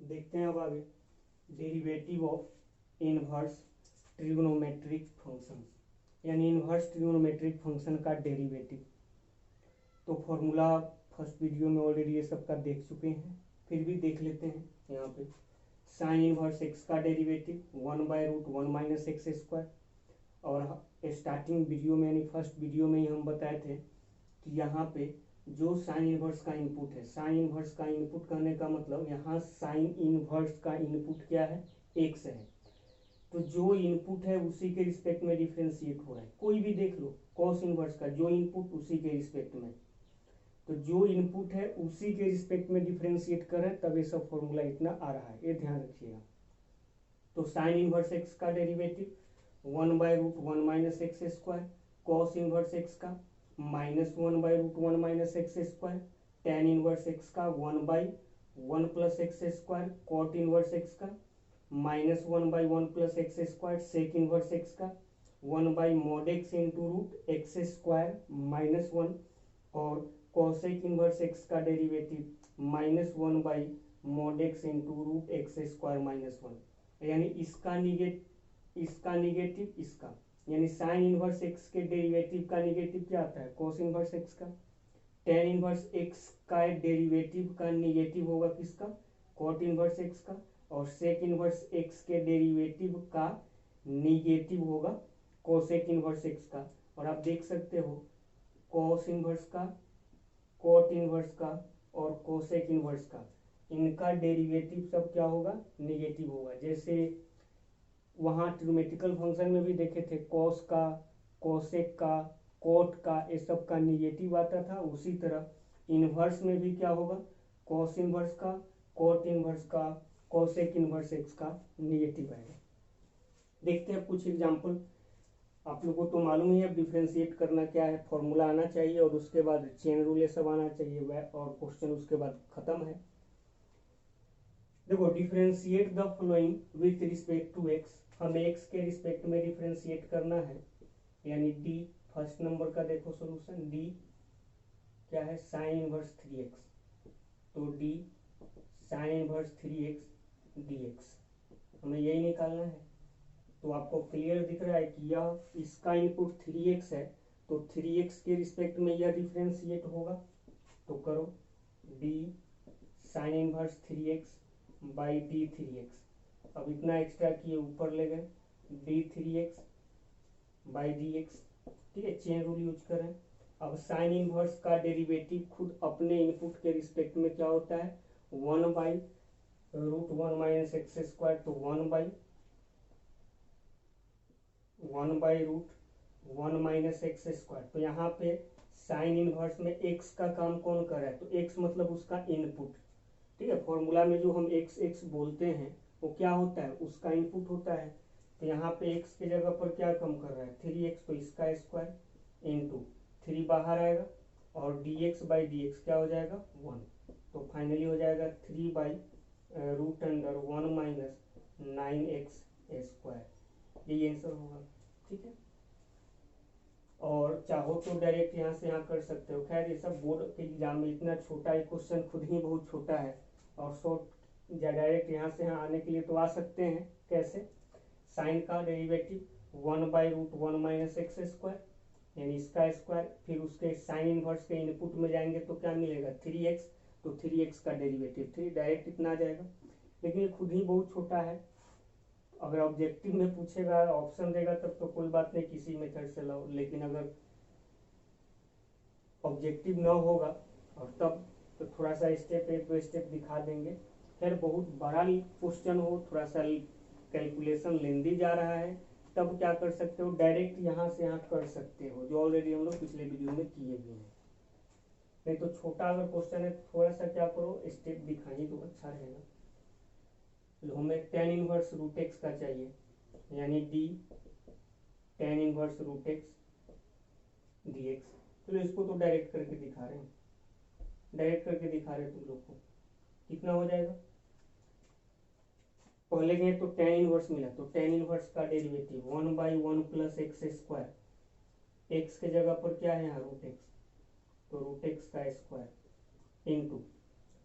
देखते हैं अब आगे derivative of inverse trigonometric function, यानी इनवर्स ट्रिग्नोमेट्रिक फंक्शन का डेरिवेटिव। तो फॉर्मूला फर्स्ट वीडियो में ऑलरेडी ये सब का देख चुके हैं, फिर भी देख लेते हैं। यहाँ पे साइन इनवर्स एक्स का डेरिवेटिव 1/√1 माइनस एक्स स्क्वायर, और स्टार्टिंग वीडियो में यानी फर्स्ट वीडियो में ही हम बताए थे कि यहाँ पे जो साइन इनवर्स का इनपुट है, साइन इनवर्स का इनपुट करने का मतलब यहाँ साइन इनवर्स का इनपुट क्या है, एक्स है। तो जो इनपुट है उसी के रिस्पेक्ट में डिफ्रेंशिएट हो रहा है, कोई भी देख लो कॉस इनवर्स का जो इनपुट उसी के रिस्पेक्ट में, तो जो इनपुट है उसी के रिस्पेक्ट में डिफ्रेंशिएट करें तब ये सब फॉर्मूला इतना आ रहा है, ये ध्यान रखिएगा। तो साइन इनवर्स एक्स का derivative 1/√1 minus x square, cos inverse x का -1/√1 minus x square, tan inverse x का 1/1 plus x square, cot inverse x का -1/1 plus x square, sec inverse x का 1/mod x into root x square -1, और cosec inverse x का derivative -1/mod x into root x square -1, यानी इसका negative इसका, यानी sine inverse x के derivative का निगेटिव क्या आता है, कॉस इनवर्स एक्स का। टेन इनवर्स एक्स का डेरिवेटिव का निगेटिव होगा किसका, कॉट इनवर्स एक्स का, और सेक इनवर्स एक्स के डेरिवेटिव का निगेटिव होगा कोसेक इनवर्स एक्स का। और आप देख सकते हो कॉस इनवर्स का, कॉट इनवर्स का और कोसेक इनवर्स का, इनका डेरिवेटिव सब क्या होगा, निगेटिव होगा। जैसे वहाँ ट्रिग्नोमेट्रिकल फंक्शन में भी देखे थे, कॉस का, कोसेक का, कोट का, ये सब का निगेटिव आता था, उसी तरह इनवर्स में भी क्या होगा, कॉस इनवर्स का, कोट इनवर्स का, कोसेक इनवर्स एक्स का निगेटिव आएगा। देखते हैं कुछ एग्जाम्पल। आप लोगों को तो मालूम ही है डिफ्रेंशिएट करना क्या है, फॉर्मूला आना चाहिए और उसके बाद चेन रूल ये सब आना चाहिए, और क्वेश्चन उसके बाद खत्म है। देखो differentiate the following with respect to x, हमें एक्स के रिस्पेक्ट में डिफ्रेंशिएट करना है, यानी डी फर्स्ट नंबर का देखो सोल्यूशन, डी क्या है, साइन इनवर्स 3x, तो D sine inverse 3x dx, हमें यही निकालना है। तो आपको क्लियर दिख रहा है कि यह इसका इनपुट 3x है, तो 3x के रिस्पेक्ट में यह डिफ्रेंशिएट होगा, तो करो D sine inverse 3x by D 3x, अब इतना एक्स्ट्रा किए ऊपर ले गए, D 3x by D x, ठीक है, चेन रूल यूज करें। अब साइन इनवर्स का डेरिवेटिव खुद अपने इनपुट के रिस्पेक्ट में क्या होता है, 1/√1 माइनस एक्स स्क्वायर, तो 1/√1 माइनस एक्स स्क्वायर। तो यहाँ पे साइन इनवर्स में एक्स का काम कौन कर रहा है, तो एक्स मतलब उसका इनपुट, ठीक है। फॉर्मूला में जो हम एक्स बोलते हैं वो क्या होता है, उसका इनपुट होता है। तो यहाँ पे एक्स की जगह पर क्या कम कर रहा है, 3x, तो इसका स्क्वायर इंटू 3 बाहर आएगा, और dx बाई डी एक्स क्या हो जाएगा 1, तो फाइनली हो जाएगा 3/√1 माइनस 9x स्क्वायर, यही आंसर होगा, ठीक है। और चाहो तो डायरेक्ट यहाँ से यहाँ कर सकते हो, खैर ये सब बोर्ड के एग्जाम में इतना छोटा ही क्वेश्चन खुद ही बहुत छोटा है, और शॉर्ट या डायरेक्ट यहाँ से यहाँ आने के लिए तो आ सकते हैं। कैसे, साइन का डेरिवेटिव 1/√1 माइनस एक्स स्क्वायर, यानी इसका स्क्वायर, फिर उसके साइन इनवर्स के इनपुट में जाएंगे तो क्या मिलेगा 3x, तो 3x का डेरिवेटिव 3, डायरेक्ट इतना आ जाएगा। लेकिन ये खुद ही बहुत छोटा है, अगर ऑब्जेक्टिव में पूछेगा ऑप्शन देगा तब तो कोई बात नहीं, किसी मेथड से लाओ, लेकिन अगर ऑब्जेक्टिव न होगा और तब तो थोड़ा सा स्टेप एक दो स्टेप दिखा देंगे। खैर बहुत बड़ा क्वेश्चन हो, थोड़ा सा कैलकुलेशन लेंदी जा रहा है, तब क्या कर सकते हो, डायरेक्ट यहाँ से यहाँ कर सकते हो, जो ऑलरेडी हम लोग पिछले वीडियो में किए भी हैं। नहीं तो छोटा अगर क्वेश्चन है थोड़ा सा क्या करो, स्टेप दिखाइए तो अच्छा रहेगा। हमें टेन इनवर्स रूट एक्स का चाहिए, यानी D tan inverse root x D x. चलो इसको तो डायरेक्ट करके दिखा रहे हैं, डायरेक्ट करके दिखा रहे हैं तुम लोग को, कितना हो जाएगा, पहले गए तो टेन इनवर्स मिला, तो टेन इनवर्स का derivative 1/1 plus x square, x के जगह पर क्या है यहाँ रूट एक्स, तो रूट एक्स का स्क्वायर इंटू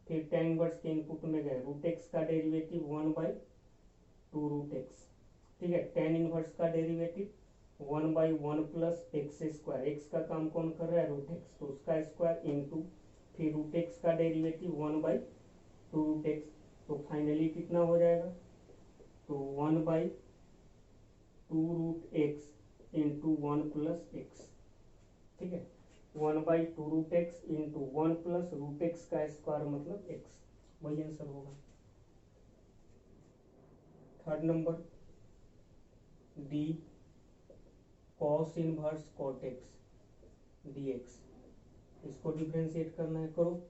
फिर tan इनवर्स के इनपुट में गए, रूट एक्स का डेरिवेटिव 1/2 रूट एक्स, ठीक है। tan इनवर्स का derivative 1/1 plus x square, x का काम कौन कर रहा है, रूट एक्स, तो उसका स्क्वायर इंटू फिर रूट एक्स का डेरिवेटिव 1/2 रूट एक्स, तो फाइनली कितना हो जाएगा, तो 1/2 root x into 1 plus x, ठीक है। 1/2 root x into 1 plus root x का स्क्वायर मतलब एक्स, वही आंसर होगा। Third number D cos inverse cot x D x, इसको डिफ्रेंशिएट करना है, करो।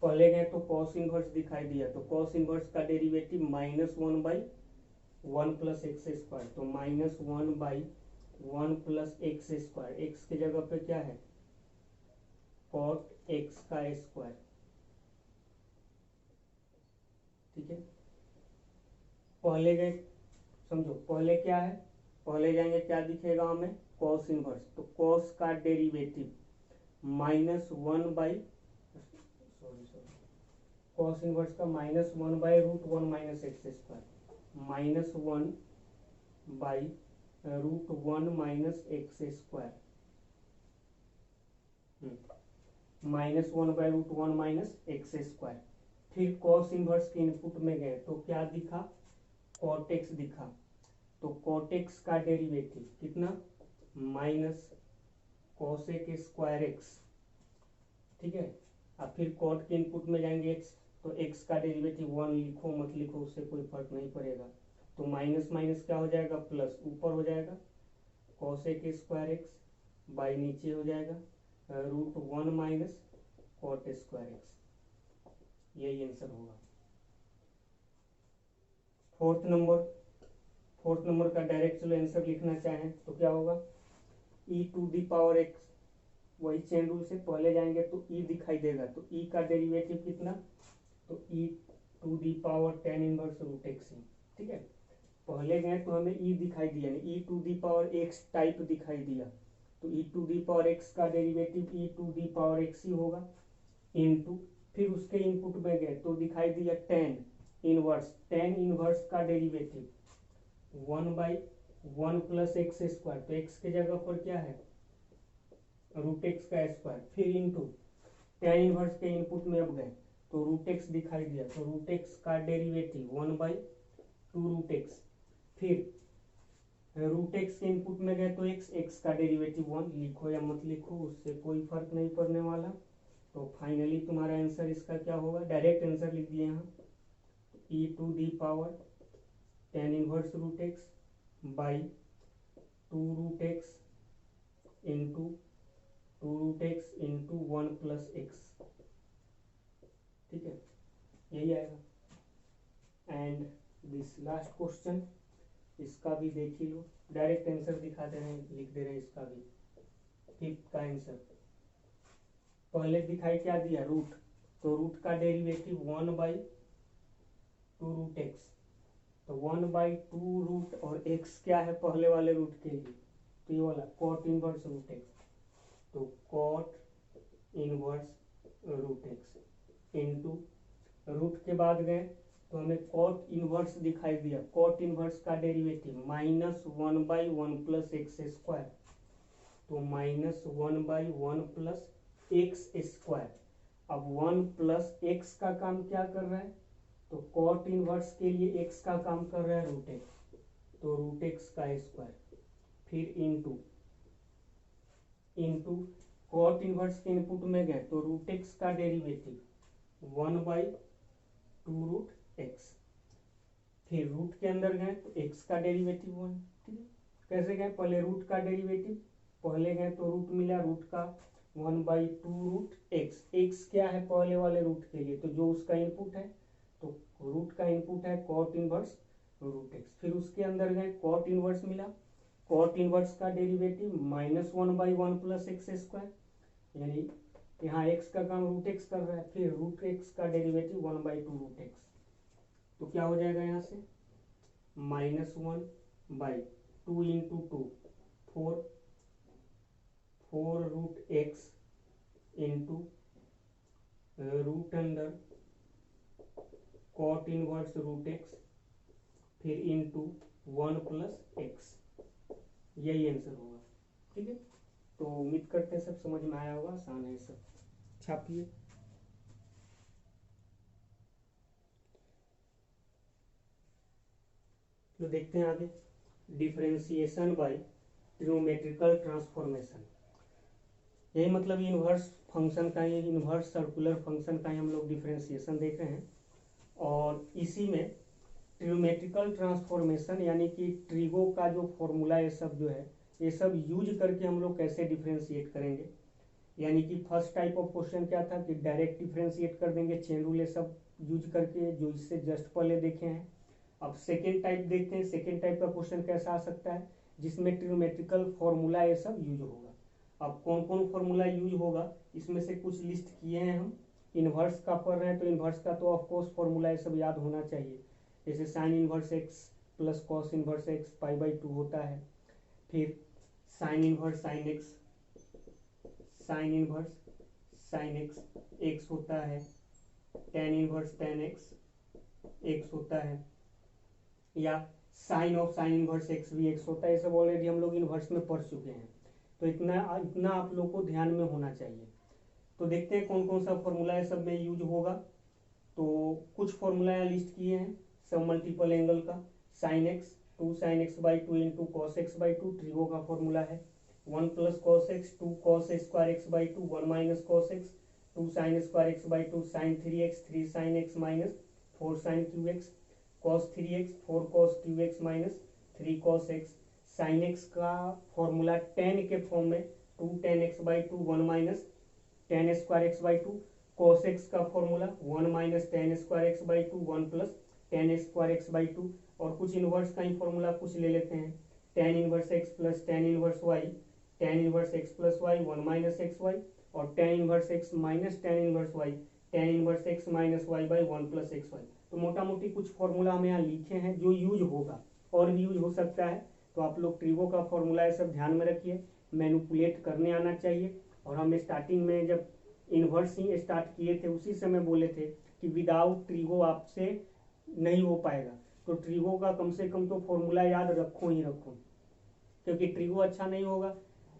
पहले गए तो कॉस इनवर्स दिखाई दिया, तो कॉस इनवर्स का डेरिवेटिव -1/1 प्लस एक्स स्क्वायर, तो -1/1 प्लस एक्स स्क्वायर, एक्स की जगह पे क्या है, कॉट एक्स का स्क्वायर, ठीक है। पहले गए, समझो पहले क्या है, पहले जाएंगे क्या दिखेगा हमें, कॉस इनवर्स, तो कॉस का डेरिवेटिव -1 कॉस इनवर्स का -1/√1 minus x square, -1/√1 minus x square, -1/√1 minus x square. फिर कॉस इनवर्स के इनपुट में गए तो क्या दिखा, कॉट एक्स दिखा, तो कॉट एक्स का डेरिवेटिव कितना, माइनस कॉसेक स्क्वायर एक्स, ठीक है। अब फिर कॉट के इनपुट में जाएंगे एक्स, तो एक्स का डेरिवेटिव 1 लिखो मत लिखो उससे कोई फर्क नहीं पड़ेगा, तो माइनस माइनस क्या हो जाएगा, प्लस, ऊपर हो जाएगा कॉसेक स्क्वायर एक्स, बाई नीचे हो जाएगा √1 माइनस कॉट स्क्वायर एक्स, यही आंसर होगा। फोर्थ नंबर का डायरेक्ट चलो आंसर लिखना चाहें तो क्या होगा, e⁻x, वही चेन रूल से पहले जाएंगे तो e दिखाई देगा, तो e का डेरिवेटिव कितना, तो e⁻tan इनवर्स रूट एक्स, ठीक है। पहले गए तो हमें e दिखाई दिया नहीं, e⁻x टाइप दिखाई दिया, तो e⁻x का डेरिवेटिव e⁻x ही होगा, इनटू फिर उसके इनपुट में गए तो दिखाई दिया tan इनवर्स का डेरिवेटिव 1/1 प्लस एक्स स्क्वायर, तो एक्स की जगह पर क्या है, रूट एक्स का स्क्वायर, फिर इंटू tan इनवर्स के इनपुट में अब गए तो रूट एक्स दिखाई दिया, तो रूट एक्स का डेरिवेटिव 1/2 रूट एक्स, फिर रूट एक्स के इनपुट में गए तो एक्स का डेरिवेटिव 1, लिखो या मत लिखो उससे कोई फर्क नहीं पड़ने वाला। तो फाइनली तुम्हारा आंसर इसका क्या होगा, डायरेक्ट आंसर लिख दिए यहाँ, e⁻tan inverse root x by 2 root x into 2 root x into 1 plus x, ठीक है, यही आएगा। एंड दिस लास्ट क्वेश्चन, इसका भी देख ही लो, डायरेक्ट आंसर दिखा दे रहे हैं, लिख दे रहे हैं इसका भी, फिफ्थ का आंसर। पहले दिखाई क्या दिया, रूट, तो रूट का डेरिवेटिव 1/2 रूट एक्स, तो 1/2 रूट और एक्स क्या है पहले वाले रूट के लिए, तो ये वाला कॉट इनवर्स रूट एक्स, तो cot inverse root x into root के बाद गए तो हमें कॉट इनवर्स दिखाई दिया, कॉट इनवर्स का डेरिवेटिव -1/1 प्लस एक्स स्क्वायर, तो -1/1 प्लस एक्स स्क्वायर। अब 1 प्लस एक्स का काम क्या कर रहा है, तो कॉट इनवर्स के लिए एक्स का काम कर रहा है रूट एक्स, तो रूट एक्स का स्क्वायर, फिर इंटू कॉट इनवर्स के इनपुट में गए तो रूट एक्स का डेरिवेटिव 1/2 रूट एक्स, फिर रूट के अंदर गए तो एक्स का डेरिवेटिव 1, ठीक है। कैसे गए, पहले रूट का डेरिवेटिव, पहले गए तो रूट मिला, रूट का 1/2 रूट एक्स, एक्स क्या है पहले वाले रूट के लिए, तो जो उसका इनपुट है, तो रूट का इनपुट है कॉट इनवर्स रूट एक्स, फिर उसके अंदर गए कॉट इनवर्स मिला, कॉट इनवर्स का डेरिवेटिव -1/1 प्लस एक्स स्क्वायर, यानी यहाँ एक्स का काम रूट एक्स कर रहा है, फिर रूट एक्स का डेरिवेटिव 1/2 रूट एक्स, तो क्या हो जाएगा यहाँ से -1/2 into 2 4 root x into root under cot inverse root x फिर इंटू 1 प्लस एक्स, यही आंसर होगा। ठीक है, तो उम्मीद करते हैं सब समझ में आया होगा, आसान है सब। छापिए। तो देखते हैं आगे, डिफरेंशिएशन बाय ट्रिग्नोमेट्रिकल ट्रांसफॉर्मेशन। यही मतलब इनवर्स फंक्शन का, ये इनवर्स सर्कुलर फंक्शन का ही हम लोग डिफरेंशिएशन देख रहे हैं। और इसी में ट्रिग्नोमेट्रिकल ट्रांसफॉर्मेशन यानी कि ट्रिगो का जो फॉर्मूला ये सब जो है, ये सब यूज करके हम लोग कैसे डिफरेंशिएट करेंगे। यानी कि फर्स्ट टाइप ऑफ क्वेश्चन क्या था कि डायरेक्ट डिफरेंशिएट कर देंगे, चेन रूल ये सब यूज करके, जो इससे जस्ट पहले देखे हैं। अब सेकेंड टाइप देखते हैं, सेकेंड टाइप का क्वेश्चन कैसा आ सकता है, जिसमें ट्रिग्नोमेट्रिकल फॉर्मूला ये सब यूज होगा। अब कौन कौन फॉर्मूला यूज होगा, इसमें से कुछ लिस्ट किए हैं हम। इनवर्स का पढ़ रहे हैं तो इनवर्स का तो ऑफकोर्स फॉर्मूला ये सब याद होना चाहिए, जैसे sine inverse x plus cos inverse x पाई/2 होता है। फिर sine inverse sine x, sine inverse sine x x होता है। Tan inverse tan x x होता है, या sine of sine inverse x भी एक्स होता है। ये सब ऑलरेडी हम लोग इनवर्स में पढ़ चुके हैं, तो इतना इतना आप लोग को ध्यान में होना चाहिए। तो देखते हैं कौन कौन सा फॉर्मूला है सब में यूज होगा। तो कुछ फॉर्मूला यहाँ लिस्ट किए हैं, सब मल्टीपल एंगल का। Sine x 2 sine x/2 into cos x/2 trigo का फॉर्मूला है। 1 plus cos x 2 cos square x/2 1 minus cos x 2 sine square x/2 sine 3x 3 sine x minus 4 sine cube x cos 3x 4 cos cube x minus 3 cos x. Sine x का formula tan के form में 2 tan x/2 1 minus tan square x/2। Cos x का formula 1 minus tan square x/2 1 plus tan square x/2। और कुछ inverse का ही formula कुछ ले लेते हैं, tan inverse x plus tan inverse y, tan inverse x plus y 1 minus x y, और tan inverse x minus tan inverse y, tan inverse x minus y by 1 plus x y. तो मोटा मोटी कुछ formula हम यहाँ लिखे हैं जो यूज होगा, और भी यूज हो सकता है। तो आप लोग ट्रिगो का फॉर्मूला ये सब ध्यान में रखिए, मैनिपुलेट करने आना चाहिए। और हम स्टार्टिंग में जब इनवर्स ही स्टार्ट किए थे उसी समय बोले थे कि विदाउट ट्रिगो आपसे नहीं हो पाएगा। तो ट्रिगो का कम से कम तो फॉर्मूला याद रखो ही रखो, क्योंकि ट्रिगो अच्छा नहीं होगा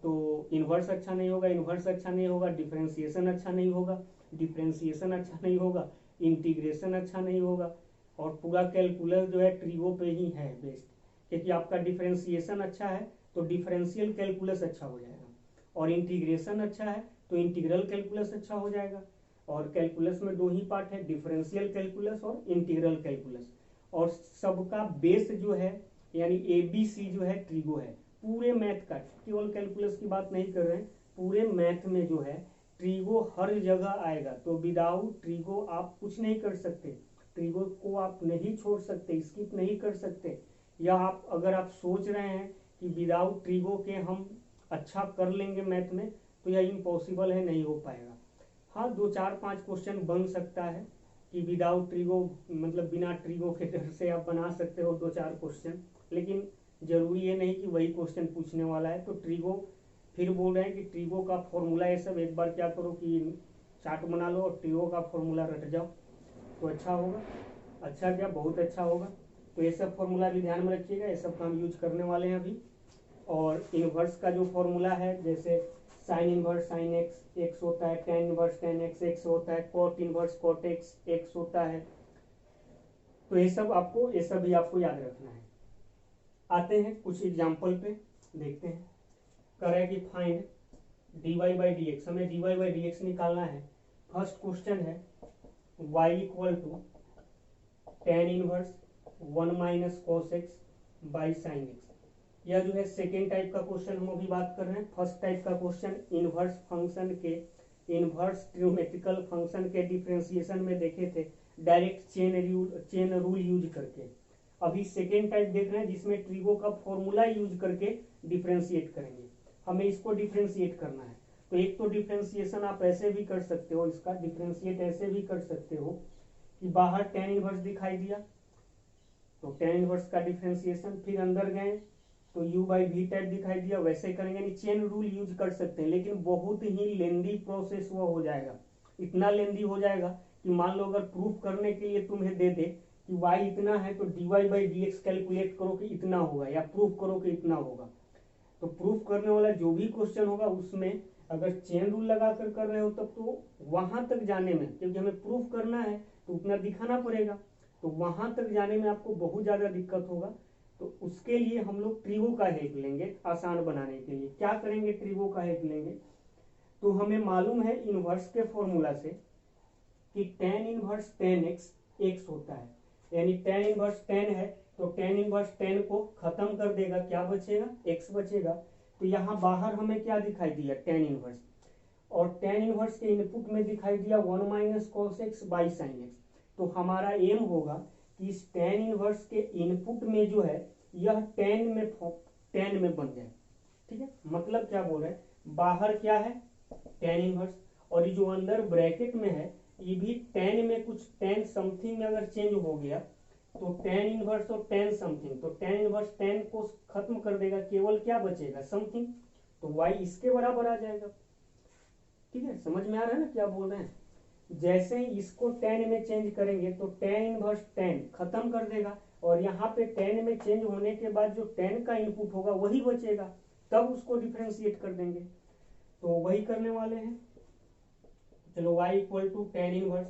तो इनवर्स अच्छा नहीं होगा, इनवर्स अच्छा नहीं होगा डिफरेंशिएशन अच्छा नहीं होगा, डिफरेंशिएशन अच्छा नहीं होगा इंटीग्रेशन अच्छा नहीं होगा। और पूरा कैलकुलस जो है ट्रिगो पे ही है बेस्ट, क्योंकि आपका डिफरेंशिएशन अच्छा है तो डिफरेंशियल कैलकुलस अच्छा हो जाएगा, और इंटीग्रेशन अच्छा है तो इंटीग्रल कैलकुलस अच्छा हो जाएगा। और कैलकुलस में दो ही पार्ट है, डिफरेंशियल कैलकुलस और इंटीग्रल कैलकुलस। और सबका बेस जो है यानी ABC जो है ट्रिगो है, पूरे मैथ का, केवल कैलकुलस की बात नहीं कर रहे हैं, पूरे मैथ में जो है ट्रिगो हर जगह आएगा। तो विदाउट ट्रिगो आप कुछ नहीं कर सकते, ट्रिगो को आप नहीं छोड़ सकते, स्किप नहीं कर सकते। या आप अगर आप सोच रहे हैं कि विदाउट ट्रिगो के हम अच्छा कर लेंगे मैथ में, तो यह इम्पॉसिबल है, नहीं हो पाएगा। हाँ 2 4 5 क्वेश्चन बन सकता है कि विदाउट ट्रिगो, मतलब बिना ट्रिगो के डर से आप बना सकते हो 2 4 क्वेश्चन, लेकिन जरूरी ये नहीं कि वही क्वेश्चन पूछने वाला है। तो ट्रिगो फिर बोल रहे हैं कि ट्रिगो का फॉर्मूला ये सब एक बार क्या करो कि चार्ट बना लो और ट्रिगो का फॉर्मूला रट जाओ, तो अच्छा होगा। अच्छा क्या, बहुत अच्छा होगा। तो ये सब फॉर्मूला भी ध्यान में रखिएगा, ये सब का हम यूज करने वाले हैं अभी। और इनवर्स का जो फॉर्मूला है, जैसे sine inverse sine x x होता है, tan inverse tan x x होता है, cot inverse cot x x होता है। तो ये सब आपको, ये सब भी आपको याद रखना है। आते हैं कुछ एग्जाम्पल पे, देखते हैं। कह रहा है कि find dy by D x, हमें dy बाई डी एक्स निकालना है। फर्स्ट क्वेश्चन है y equal to tan inverse 1 minus cos x by sine x. यह जो है सेकेंड टाइप का क्वेश्चन हम अभी बात कर रहे हैं। फर्स्ट टाइप का क्वेश्चन इनवर्स फंक्शन के, इनवर्स ट्रिग्नोमेट्रिकल फंक्शन के डिफरेंशिएशन में देखे थे डायरेक्ट चेन रूल यूज करके। अभी सेकेंड टाइप देख रहे हैं जिसमें ट्रिगो का फॉर्मूला यूज करके डिफरेंशिएट करेंगे। हमें इसको डिफरेंशिएट करना है। तो एक तो डिफरेंशिएशन आप ऐसे भी कर सकते हो, इसका डिफरेंशिएट ऐसे भी कर सकते हो कि बाहर टेन इनवर्स दिखाई दिया तो टेन इनवर्स का डिफरेंशिएशन, फिर अंदर गए तो u बाई वी टाइप दिखाई दिया, वैसे करेंगे। नहीं, चेन रूल यूज कर सकते हैं, लेकिन बहुत ही लेंदी प्रोसेस वो हो जाएगा, इतना लेंदी हो जाएगा कि कि मान लो अगर प्रूफ करने के लिए तुम्हें दे दे कि y इतना है तो dy/dx कैलकुलेट करो कि इतना होगा, या प्रूफ करो कि इतना होगा, तो प्रूफ करने वाला जो भी क्वेश्चन होगा उसमें अगर चेन रूल लगा कर रहे हो तब तो वहां तक जाने में, क्योंकि हमें प्रूफ करना है तो उतना दिखाना पड़ेगा, तो वहां तक जाने में आपको बहुत ज्यादा दिक्कत होगा। तो उसके लिए हम लोग ट्रिगो का हेल्प लेंगे आसान बनाने के लिए। क्या करेंगे, ट्रिगो का हेल्प लेंगे। तो हमें मालूम है इनवर्स के फॉर्मूला से कि tan इनवर्स tan x होता है, यानी tan इनवर्स tan है तो tan इनवर्स tan को खत्म कर देगा, क्या बचेगा, x बचेगा। तो यहाँ बाहर हमें क्या दिखाई दिया, tan इनवर्स, और tan इनवर्स के इनपुट में दिखाई दिया 1 minus cos x by sine x। तो हमारा एम होगा कि इस tan इनवर्स के इनपुट में जो है यह tan में बन जाए। ठीक है, मतलब क्या बोल रहे हैं, बाहर क्या है tan इनवर्स, और ये जो अंदर ब्रैकेट में है ये भी tan में कुछ tan समथिंग में अगर चेंज हो गया तो tan इनवर्स और tan समथिंग, तो tan इनवर्स tan को खत्म कर देगा, केवल क्या बचेगा, समथिंग, तो y इसके बराबर आ जाएगा। ठीक है, समझ में आ रहा है ना क्या बोल रहे हैं। जैसे ही इसको tan में चेंज करेंगे तो tan इनवर्स tan खत्म कर देगा, और यहाँ पे tan में चेंज होने के बाद जो tan का इनपुट होगा वही बचेगा, तब उसको डिफ्रेंशिएट कर देंगे, तो वही करने वाले हैं। चलो y equal to tan inverse,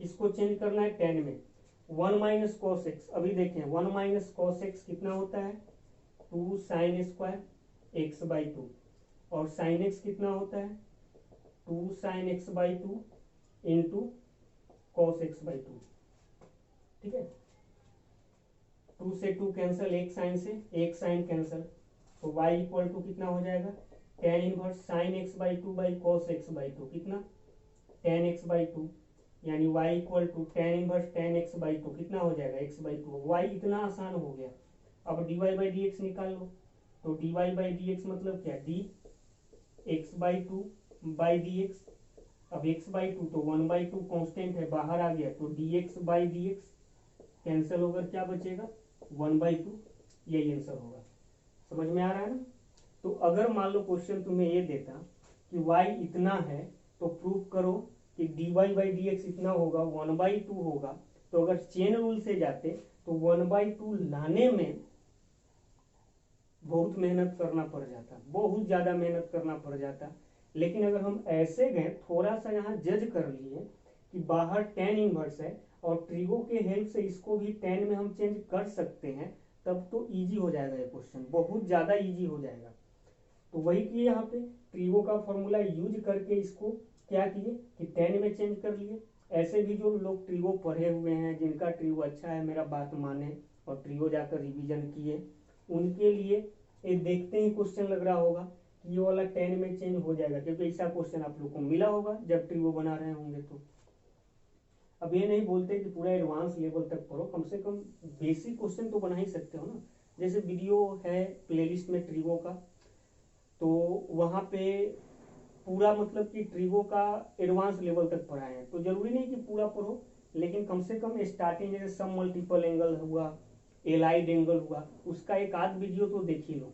इसको चेंज करना है tan में, 1 माइनस कॉस एक्स, अभी देखें 1 माइनस कॉस एक्स कितना होता है, 2 साइन स्क्वायर एक्स बाई 2, और साइन एक्स कितना होता है 2 sign x by 2 into cos x by 2। ठीक है, 2 से 2 कैंसिल, एक साइन से एक साइन कैंसिल, तो y इक्वल टू कितना हो जाएगा, tan inverse sine x by 2 by cos x by 2, कितना tan x बाई 2, यानी y equal to tan inverse tan x by 2 कितना हो जाएगा, x बाई 2। y इतना आसान हो गया। अब dy बाई dx निकाल लो, तो dy बाई dx मतलब क्या, d x by 2 by dx, अब x बाई 2 तो 1 बाई 2 कॉन्स्टेंट है बाहर आ गया, तो dx बाई dx कैंसिल होकर क्या बचेगा, 1 बाई 2, यही आंसर होगा। समझ में आ रहा है ना। तो अगर मान लो क्वेश्चन तुम्हें ये देता कि y इतना है तो प्रूफ करो कि dy बाई dx इतना होगा, 1 बाई 2 होगा, तो अगर चेन रूल से जाते तो 1 बाई 2 लाने में बहुत मेहनत करना पड़ जाता, बहुत ज्यादा मेहनत करना पड़ जाता। लेकिन अगर हम ऐसे गए, थोड़ा सा यहाँ जज कर लिए कि बाहर tan इनवर्स है और ट्रिगो के हेल्प से इसको भी tan में हम चेंज कर सकते हैं, तब तो इजी हो जाएगा ये क्वेश्चन, बहुत ज्यादा इजी हो जाएगा। तो वही किए, यहाँ पे ट्रिगो का फॉर्मूला यूज करके इसको क्या किए कि tan में चेंज कर लिए। ऐसे भी जो लोग ट्रिगो पढ़े हुए हैं, जिनका ट्रिगो अच्छा है, मेरा बात माने और ट्रिगो जाकर रिवीजन किए, उनके लिए ये देखते ही क्वेश्चन लग रहा होगा कि ये वाला tan में चेंज हो जाएगा, क्योंकि ऐसा क्वेश्चन आप लोग को मिला होगा जब ट्रिगो बना रहे होंगे। तो अब ये नहीं बोलते कि पूरा एडवांस लेवल तक पढ़ो, कम से कम बेसिक क्वेश्चन तो बना ही सकते हो ना। जैसे वीडियो है प्लेलिस्ट में ट्रिगो का, तो वहाँ पे पूरा मतलब कि ट्रिगो का एडवांस लेवल तक पढ़ाए हैं, तो जरूरी नहीं कि पूरा पढ़ो, लेकिन कम से कम स्टार्टिंग जैसे सम मल्टीपल एंगल हुआ, एलाइड एंगल हुआ, उसका एक आध वीडियो तो देख ही लो।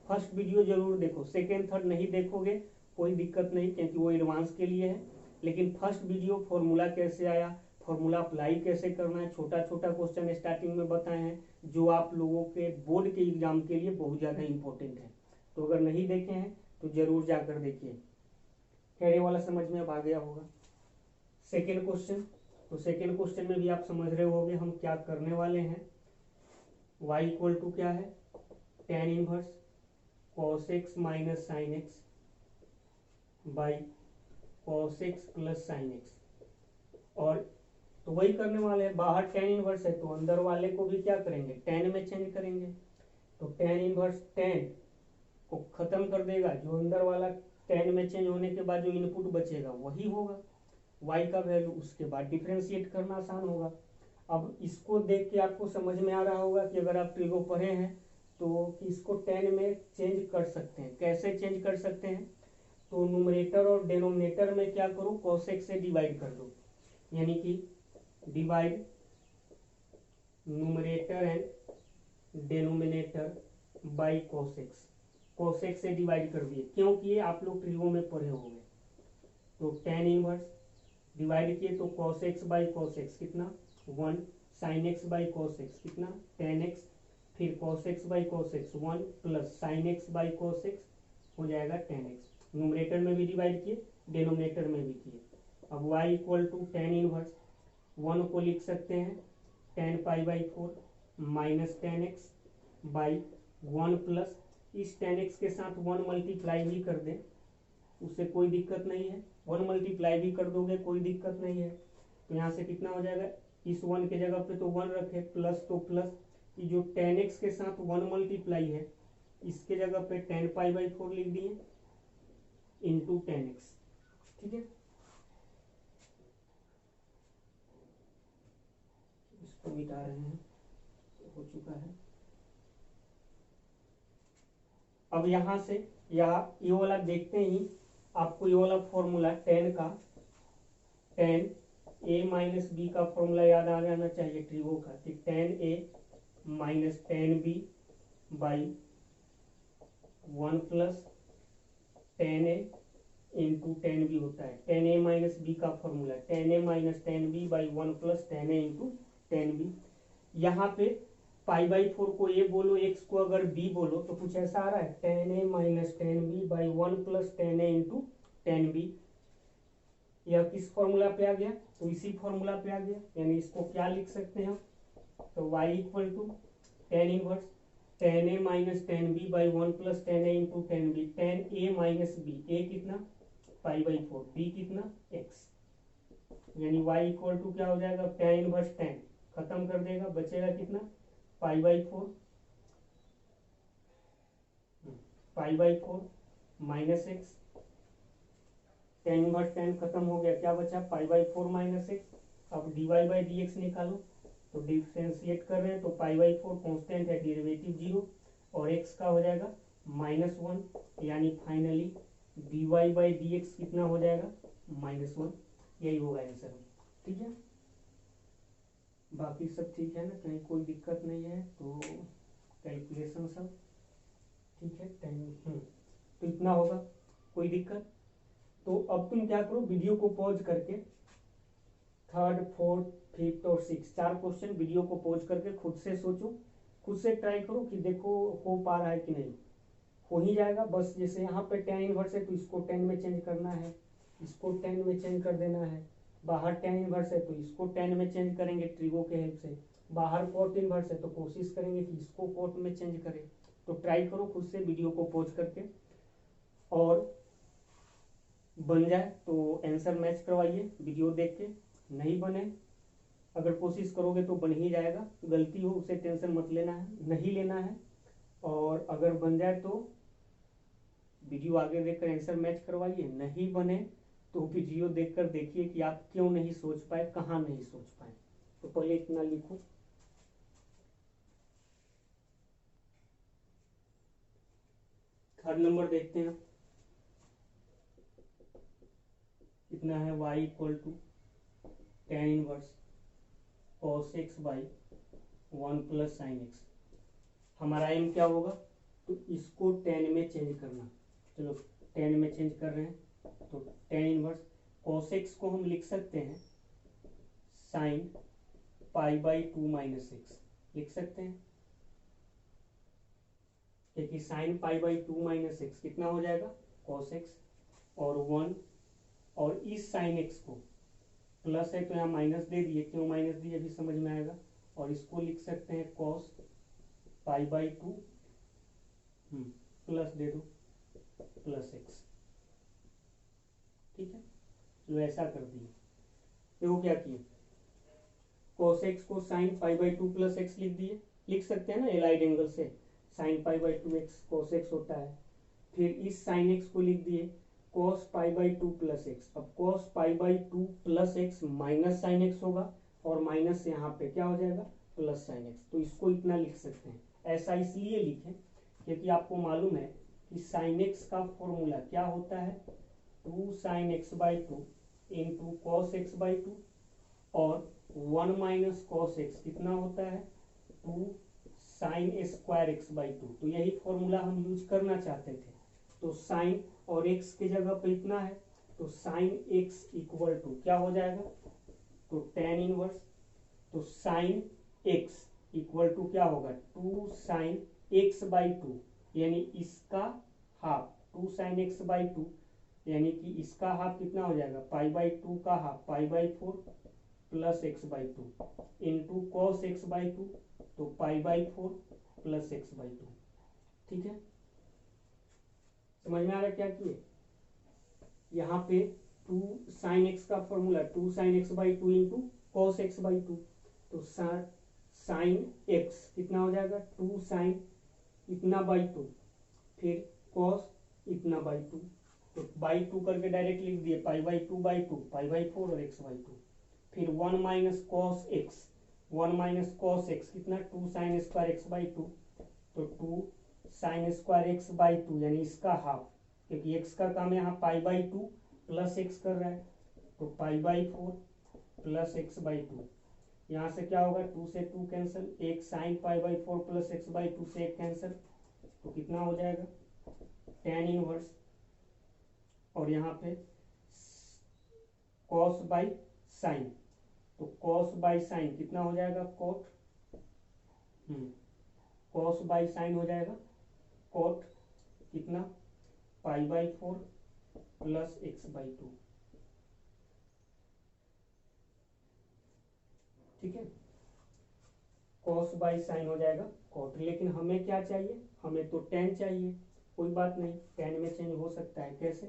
फर्स्ट वीडियो जरूर देखो, सेकेंड थर्ड नहीं देखोगे कोई दिक्कत नहीं, क्योंकि वो एडवांस के लिए है। लेकिन फर्स्ट वीडियो फॉर्मूला कैसे आया, फॉर्मूला अप्लाई कैसे करना है, छोटा छोटा क्वेश्चन स्टार्टिंग में बताए हैं, जो आप लोगों के बोर्ड के एग्जाम के लिए बहुत ज़्यादा इंपॉर्टेंट है। तो अगर नहीं देखे हैं तो जरूर जाकर देखिए। खैर वाला समझ में अब आ गया होगा। सेकेंड क्वेश्चन, तो सेकेंड क्वेश्चन में भी आप समझ रहे होंगे हम क्या करने वाले हैं। y इक्वल टू क्या है, tan inverse cos x minus sine x by cos x plus sine x, और तो वही करने वाले हैं। बाहर tan इनवर्स है तो अंदर वाले को भी क्या करेंगे, tan में चेंज करेंगे, तो tan इनवर्स tan को खत्म कर देगा, जो अंदर वाला tan में चेंज होने के बाद जो इनपुट बचेगा वही होगा y का वैल्यू, उसके बाद डिफ्रेंशिएट करना आसान होगा। अब इसको देख के आपको समझ में आ रहा होगा कि अगर आप ट्रिगो पढ़े हैं तो कि इसको tan में चेंज कर सकते हैं। कैसे चेंज कर सकते हैं, तो न्यूमरेटर और डेनोमिनेटर में क्या करो, cos x से डिवाइड कर दो, यानी कि divide numerator and denominator by cos x, cos x से डिवाइड कर दिए, क्योंकि ये आप लोग ट्रिगो में पढ़े होंगे। तो tan इनवर्स डिवाइड किए तो cos x by cos x कितना 1, sin x by cos x कितना tan x, फिर cos x by cos x 1 plus sin x by cos x हो जाएगा tan x। न्यूमरेटर में भी डिवाइड किए, डिनोमिनेटर में भी किए। अब y equal to tan inverse 1 को लिख सकते हैं tan pi by 4 minus tan x by 1 plus इस tan x के साथ 1 मल्टीप्लाई भी कर दें, उससे कोई दिक्कत नहीं है। 1 मल्टीप्लाई भी कर दोगे कोई दिक्कत नहीं है। तो यहाँ से कितना हो जाएगा, इस 1 के जगह पे तो 1 रखे, प्लस तो प्लस, ये जो tan x के साथ 1 मल्टीप्लाई है इसके जगह पे tan पाई बाई 4 लिख दिए इंटू tan x। ठीक है, इसको मिटा रहे हैं, हो चुका है। अब यहाँ से ये वाला देखते ही आपको ये वाला फॉर्मूला tan का, tan a माइनस बी का फॉर्मूला याद आ जाना चाहिए ट्रिगो का, कि tan a minus tan b by 1 plus tan a into tan b होता है। tan a माइनस बी का formula tan a minus tan b by 1 plus tan a into tan b। यहाँ पे पाई बाई 4 को a बोलो, x को अगर b बोलो तो कुछ ऐसा आ रहा है tan a minus tan b by 1 plus tan a into tan b। यह किस फॉर्मूला पे आ गया, तो इसी फॉर्मूला पे आ गया, यानी इसको क्या लिख सकते हैं, तो y equal to tan inverse tan a minus tan b by 1 plus tan a into tan b। tan a minus b, a कितना पाई बाई 4, b कितना x, यानी y इक्वल टू क्या हो जाएगा, tan इनवर्स tan खत्म कर देगा, बचेगा कितना pi by 4, pi by 4 minus x, tan inverse tan खत्म हो गया, क्या बचा पाई बाई 4 माइनस एक्स। अब d Y by D x निकालो, तो डिफ्रेंशिएट कर रहे हैं तो पाई बाई 4 कॉन्स्टेंट है, डेरिवेटिव 0 और x का हो जाएगा -1, यानी finally d Y by D x कितना हो जाएगा -1। यही होगा आंसर। ठीक है, बाकी सब ठीक है ना, कहीं कोई दिक्कत नहीं है, तो कैलकुलेशन सब ठीक है। तो इतना होगा, कोई दिक्कत। तो अब तुम क्या करो, वीडियो को पॉज करके 3rd 4th 5th और 6th 4 क्वेश्चन वीडियो को पॉज करके खुद से सोचो, खुद से ट्राई करो कि देखो हो पा रहा है कि नहीं। हो ही जाएगा, बस जैसे यहाँ पे tan इनवर्स है तो इसको tan में चेंज करना है, इसको tan में चेंज कर देना है। बाहर tan इनवर्स है तो इसको tan में चेंज करेंगे ट्रिगो के हेल्प से। बाहर cot इनवर्स है तो कोशिश करेंगे कि इसको cot में चेंज करें। तो ट्राई करो खुद से वीडियो को पॉज करके, और बन जाए तो आंसर मैच करवाइए वीडियो देख के, नहीं बने अगर कोशिश करोगे तो बन ही जाएगा। गलती हो उसे टेंशन मत लेना है, नहीं लेना है। और अगर बन जाए तो वीडियो आगे देखकर आंसर मैच करवाइए, नहीं बने तो वीडियो देखकर देखिए कि आप क्यों नहीं सोच पाए, कहाँ नहीं सोच पाए। तो पहले इतना लिखो, थर्ड नंबर देखते हैं। कितना है, y equal to tan inverse cos x by 1 plus sine x. हमारा एम क्या होगा, तो इसको tan में चेंज करना। चलो tan में चेंज कर रहे हैं, तो tan इनवर्स cos x को हम लिख सकते हैं sign pi by 2 minus x, लिख सकते हैं, क्योंकि sign pi by 2 minus x कितना हो जाएगा cos x, और 1, और इस साइन एक्स को प्लस है तो यहाँ माइनस दे दिए, क्यों माइनस दिए अभी समझ में आएगा। और इसको लिख सकते हैं cos पाई बाई 2 प्लस दे दो प्लस एक्स। ठीक है, तो ऐसा कर दिए। देखो क्या किए, cos x को sign pi by 2 plus x लिख दिए, लिख सकते हैं ना एलाइड एंगल से, sign pi by 2x cos x होता है। फिर इस साइन x को लिख दिए cos pi by 2 plus x. अब cos pi by 2 plus x minus sine x होगा, और माइनस से यहाँ पे क्या हो जाएगा प्लस साइन एक्स। तो इसको इतना लिख सकते हैं। ऐसा इसलिए लिखें क्योंकि आपको मालूम है कि साइन एक्स का फॉर्मूला क्या होता है, 2 sign x by 2 into cos x by 2, और 1 माइनस कॉस एक्स कितना होता है 2 साइन स्क्वायर एक्स बाई 2। तो यही फॉर्मूला हम यूज करना चाहते थे। तो साइन और x के जगह पे इतना है, तो साइन एक्स इक्वल टू क्या हो जाएगा, तो टेन इनवर्स, तो साइन एक्स इक्वल टू क्या होगा, two sine x by two, यानी इसका half, two sine x by two, यानी कि इसका हाफ कितना हो जाएगा, पाई बाई टू का half pi by four plus x by two into cos x by two, तो pi by four plus x by two. ठीक है, समझ में आ रहा है क्या किए, यहाँ पे टू साइन एक्स का formula two sine x by two into cos x by two, तो साइन एक्स कितना हो जाएगा, टू साइन इतना बाई टू, फिर कॉस इतना बाई टू, तो बाई टू करके डायरेक्ट लिख दिए, pi by two by two, pi by four और एक्स बाई टू, फिर one minus cos x, one minus cos x कितना, two sine square x by two, तो two sine square x by two, यानी इसका half, क्योंकि x का काम यहाँ pi by two plus x कर रहा है, तो pi by four plus x by two, यहाँ से क्या होगा, टू से टू कैंसिल, एक sine pi by four plus x by two से एक कैंसिल, तो कितना हो जाएगा, टेन इनवर्स, और यहाँ पे कॉस बाई साइन, तो कॉस बाई साइन कितना हो जाएगा, कोट, कॉस बाई साइन हो जाएगा कोट कितना, pi by four plus x by two. ठीक है, कॉस बाई साइन हो जाएगा कोट, लेकिन हमें क्या चाहिए, हमें तो टेन चाहिए, कोई बात नहीं, टेन में चेंज हो सकता है, कैसे,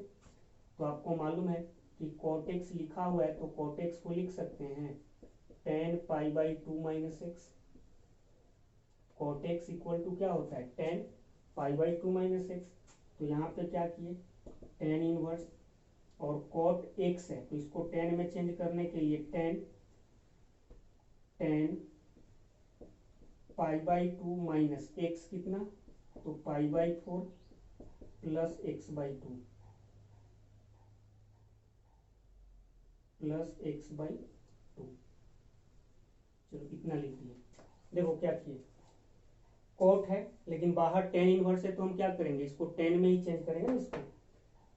तो आपको मालूम है कि कोट एक्स लिखा हुआ है, तो कोट एक्स को लिख सकते हैं tan pi by two minus x, cot x equal to क्या होता है, tan pi by two minus x, तो यहाँ पे क्या किए, टेन इनवर्स, और कोट एक्स है तो इसको टेन में चेंज करने के लिए tan pi by two minus x कितना, तो pi by four plus x by two plus x by two, चलो इतना लिख दिए। देखो क्या किए, कोट है लेकिन बाहर टेन इनवर्स है, तो हम क्या करेंगे, इसको टेन में ही चेंज करेंगे इसको,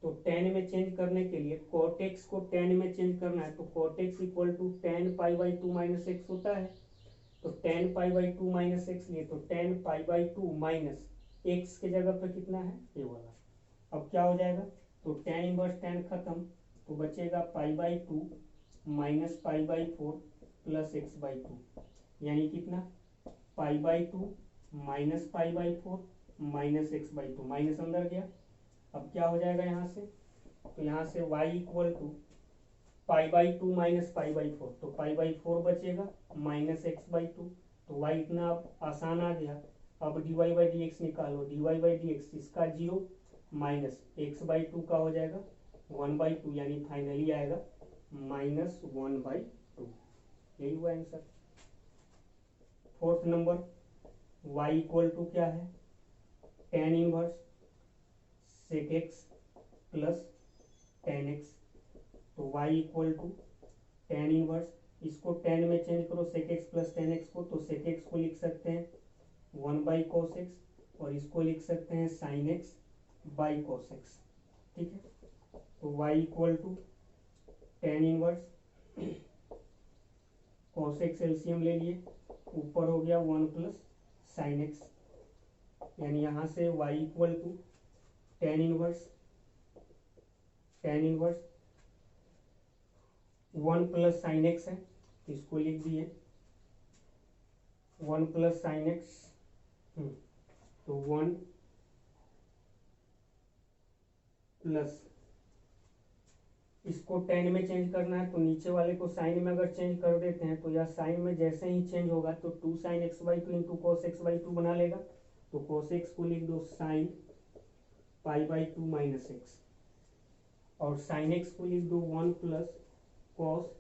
तो टेन में चेंज करने के लिए कोट एक्स को टेन में चेंज करना है, तो cot x equal to tan pi by two minus x होता है, तो tan pi by two minus x लिए, तो tan pi by two minus x के जगह पे कितना है, ये वाला, अब क्या हो जाएगा, तो टेन इनवर्स टेन खत्म, तो बचेगा pi by two minus pi by four plus x by two, यानी कितना, pi by two minus pi by four minus x by two, minus अंदर गया, अब क्या हो जाएगा यहाँ से, तो यहाँ से y equal to pi by two minus pi by four, तो पाई बाई फोर बचेगा माइनस एक्स बाई टू, तो y इतना आसान आ गया, अब d Y by D x निकालो, d Y by D x इसका zero minus x by two का हो जाएगा वन बाई टू, यानी फाइनली आएगा माइनस वन बाई टू, यही हुआ answer. Fourth number, y equal to क्या है, tan inverse sec x plus tan x, तो y equal to tan inverse, इसको टेन में चेंज करो sec x plus tan x को, तो सेक एक्स को लिख सकते हैं वन बाई कोस एक्स, और इसको लिख सकते हैं sine x by cos x. ठीक है, तो y equal to tan inverse cos x LCM ले लिए, ऊपर हो गया वन प्लस साइन एक्स, यानी यहाँ से y equal to tan inverse one plus sine x है, इसको लिख दिए वन प्लस साइन एक्स, तो वन प्लस, इसको टेन में चेंज करना है, तो नीचे वाले को साइन में अगर चेंज कर देते हैं, तो यह साइन में जैसे ही चेंज होगा तो two sine x by two into cos x by two बना लेगा, तो कोस एक्स को लिख दो sine pi by two minus x, और साइन एक्स को लिख दो one plus cos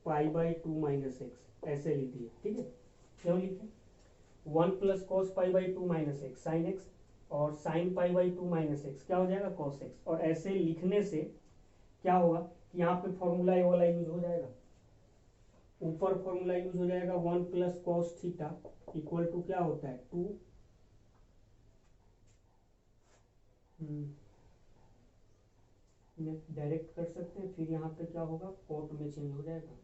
pi by two minus x, ऐसे लिख दिए। ठीक है, क्यों लिखे, one plus cos pi by two minus x sine x, और sine pi by two minus x क्या हो जाएगा, कॉस एक्स, और ऐसे लिखने से क्या होगा कि यहाँ पे फॉर्मूला ये वाला यूज हो जाएगा, ऊपर फॉर्मूला यूज हो जाएगा one plus cos theta equal to क्या होता है, टू डायरेक्ट कर सकते हैं। फिर यहाँ पे क्या होगा, कोट में चेंज हो जाएगा,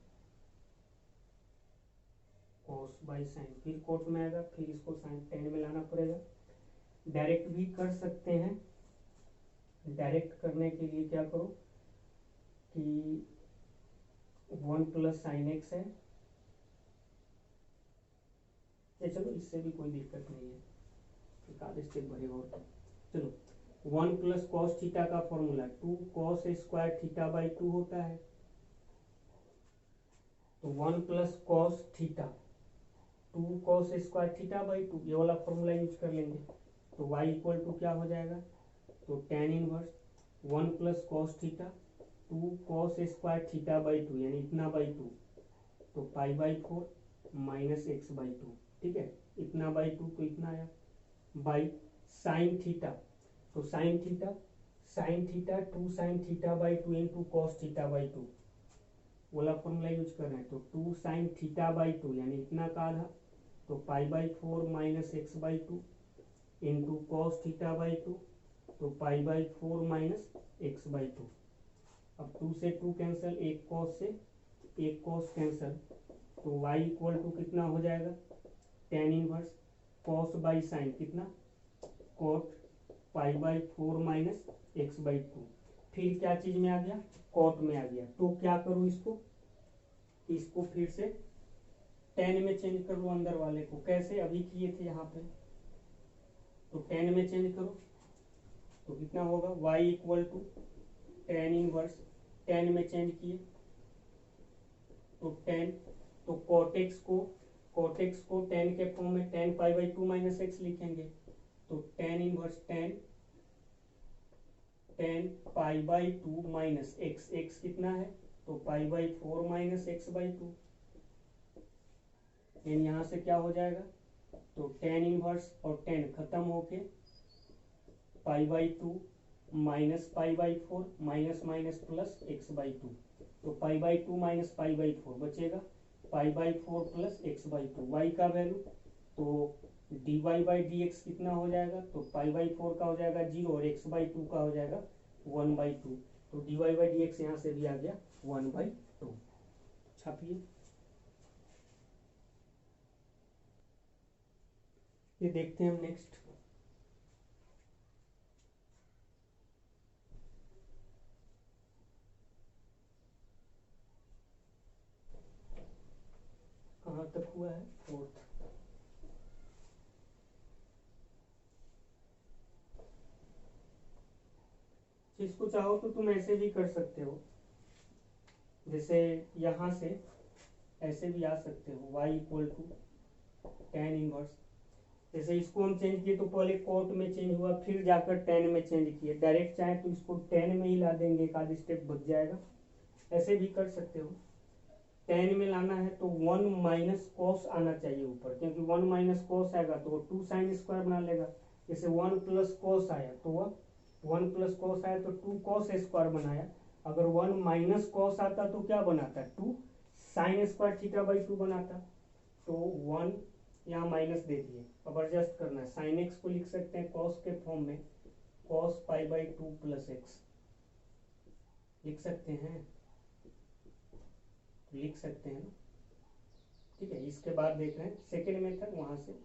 कॉस बाई साइन, फिर कोट में आएगा, फिर इसको साइन टेन में लाना पड़ेगा। डायरेक्ट भी कर सकते हैं। डायरेक्ट करने के लिए क्या करो कि 1 प्लस साइन एक्स है, ये चलो इससे भी कोई दिक्कत नहीं है, एक आधे स्टेप बढ़ेगा और तो चलो 1 प्लस कॉस थीटा का formula 2 cos square theta by 2 होता है। तो 1 plus cos theta 2 cos square theta by 2, ये वाला फॉर्मूला यूज कर लेंगे। तो y इक्वल टू क्या हो जाएगा, तो tan inverse 1 plus cos theta 2 cos square theta by 2 यानी इतना बाई 2, तो pi by 4 minus x by 2, ठीक है, इतना बाई 2 तो इतना आया, बाई साइन थीटा, तो sign theta 2 sine theta by 2 into cos theta by 2 वाला फॉर्मूला यूज कर रहे हैं। तो 2 साइन थीटा बाई 2 यानी इतना का आधा, तो pi by 4 minus x by 2 into cos theta by 2, तो pi by 4 minus x by 2। अब 2 से 2 कैंसिल, एक कॉस से एक कॉस कैंसिल, तो y इक्वल टू कितना हो जाएगा, tan inverse cos by sine कितना, cot pi by 4 minus x by 2, फिर क्या चीज में आ गया, कॉट में आ गया। तो क्या करूं इसको फिर से tan में चेंज कर लो अंदर वाले को, कैसे अभी किए थे यहाँ पे, तो tan में चेंज करो तो कितना होगा, y equal to tan inverse, tan में चेंज किए तो tan, तो कोटेक्स को tan के फॉर्म में tan pi by 2 minus x लिखेंगे, तो tan inverse tan pi by 2 minus x, x कितना है, तो pi by 4 minus x by 2, यानी यहाँ से क्या हो जाएगा, तो tan इनवर्स और tan खत्म होके pi by 2 minus pi by 4 minus minus plus x by 2, तो pi by 2 minus pi by 4 बचेगा pi by 4 plus x by 2, y का वैल्यू तो D Y by D x कितना हो जाएगा, तो पाई बाई 4 का हो जाएगा 0 और एक्स बाई 2 का हो जाएगा 1 बाई 2, तो D Y by D x यहाँ से भी आ गया 1 बाई 2। छापिए, ये देखते हैं हम नेक्स्ट। कहाँ तक हुआ है, फोर्थ। इसको चाहो तो तुम ऐसे भी कर सकते हो, जैसे यहाँ से ऐसे भी आ सकते हो, y equal to tan inverse, जैसे इसको हम चेंज किए तो पहले कोट में चेंज हुआ, फिर जाकर tan में चेंज किए, डायरेक्ट चाहे तो इसको tan में ही ला देंगे, एक आध स्टेप बच जाएगा, ऐसे भी कर सकते हो। tan में लाना है तो 1 माइनस कॉस आना चाहिए ऊपर, क्योंकि 1 माइनस कॉस आएगा तो वो 2 साइन स्क्वायर बना लेगा, जैसे 1 प्लस कॉस आया तो वह 1 प्लस कॉस आया तो 2 कॉस स्क्वायर बनाया, अगर 1 माइनस कॉस आता तो क्या बनाता, 2 साइन स्क्वायर थीटा बाई 2 बनाता, तो 1 यहाँ माइनस दे दिए, अब एडजस्ट करना है, साइन एक्स को लिख सकते हैं कॉस के फॉर्म में, cos pi by 2 plus x लिख सकते हैं, लिख सकते हैं ना, ठीक है। इसके बाद देख रहे हैं सेकेंड मेथड, वहां से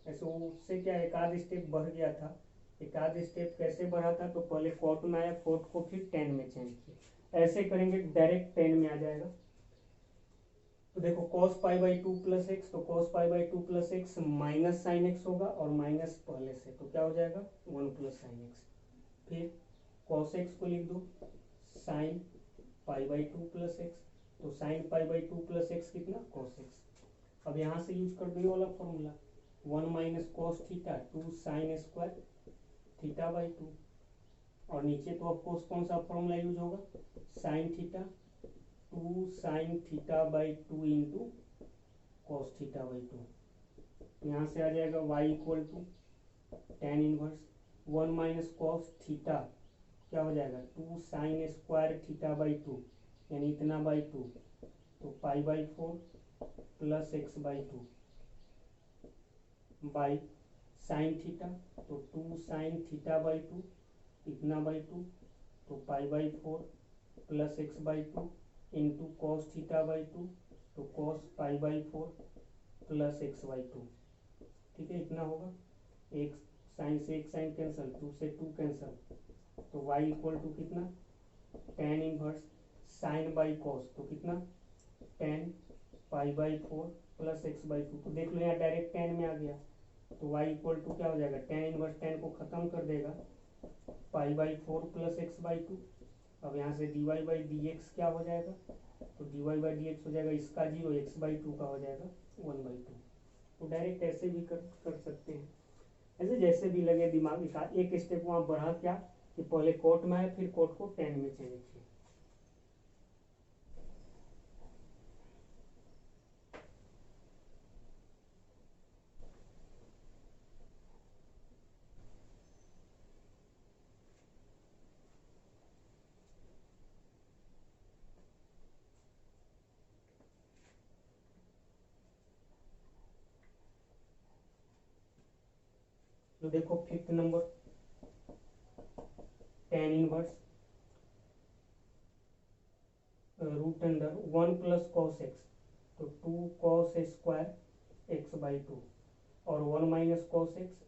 ऐसे उससे क्या एक आध स्टेप बढ़ गया था, एक आध स्टेप कैसे बढ़ा था, तो पहले कोट में आया, कोट को फिर tan में चेंज किया, ऐसे करेंगे डायरेक्ट tan में आ जाएगा। तो देखो cos pi by 2 plus x, तो cos pi by 2 plus x minus sine x होगा, और माइनस पहले से तो क्या हो जाएगा 1 प्लस साइन एक्स, फिर cos एक्स को लिख दो sine pi by 2 plus x, तो sine pi by 2 plus x कितना cos एक्स। अब यहाँ से यूज कर दो ये वाला formula 1 minus cos theta 2 sine square theta by 2, और नीचे तो ऑफकोर्स कौन सा फॉर्मूला यूज होगा, sine theta 2 sine theta by 2 into cos theta by 2, यहाँ से आ जाएगा y equal to tan inverse 1 minus cos theta क्या हो जाएगा 2 साइन स्क्वायर थीटा बाई 2 यानी इतना बाई 2, तो pi by 4 plus x by 2 by sine theta, तो 2 साइन थीटा बाई 2 इतना बाई 2 तो π/4 प्लस x/2 इंटू कॉस θ/2, तो कॉस π/4 प्लस x/2। ठीक है, इतना होगा। एक साइन से एक साइन कैंसल, 2 से 2 कैंसल, तो y इक्वल टू कितना, tan inverse sign by cos, तो कितना tan π/4 प्लस x/2। तो देख लो यहाँ डायरेक्ट tan में आ गया, तो y इक्वल टू क्या हो जाएगा, tan इनवर्स tan को खत्म कर देगा, π/4 प्लस x/2। अब यहाँ से dy/dx क्या हो जाएगा, तो dy/dx हो जाएगा इसका 0, x/2 का हो जाएगा 1/2। तो डायरेक्ट ऐसे भी कर सकते हैं, ऐसे जैसे भी लगे दिमाग का। एक स्टेप वहाँ बढ़ा क्या कि पहले कोट में है, फिर कोट को tan में चेंज किया। तो देखो fifth number, tan inverse root under 1 plus cos x, तो 2 कॉस स्क्वायर x/2 और 1 minus cos x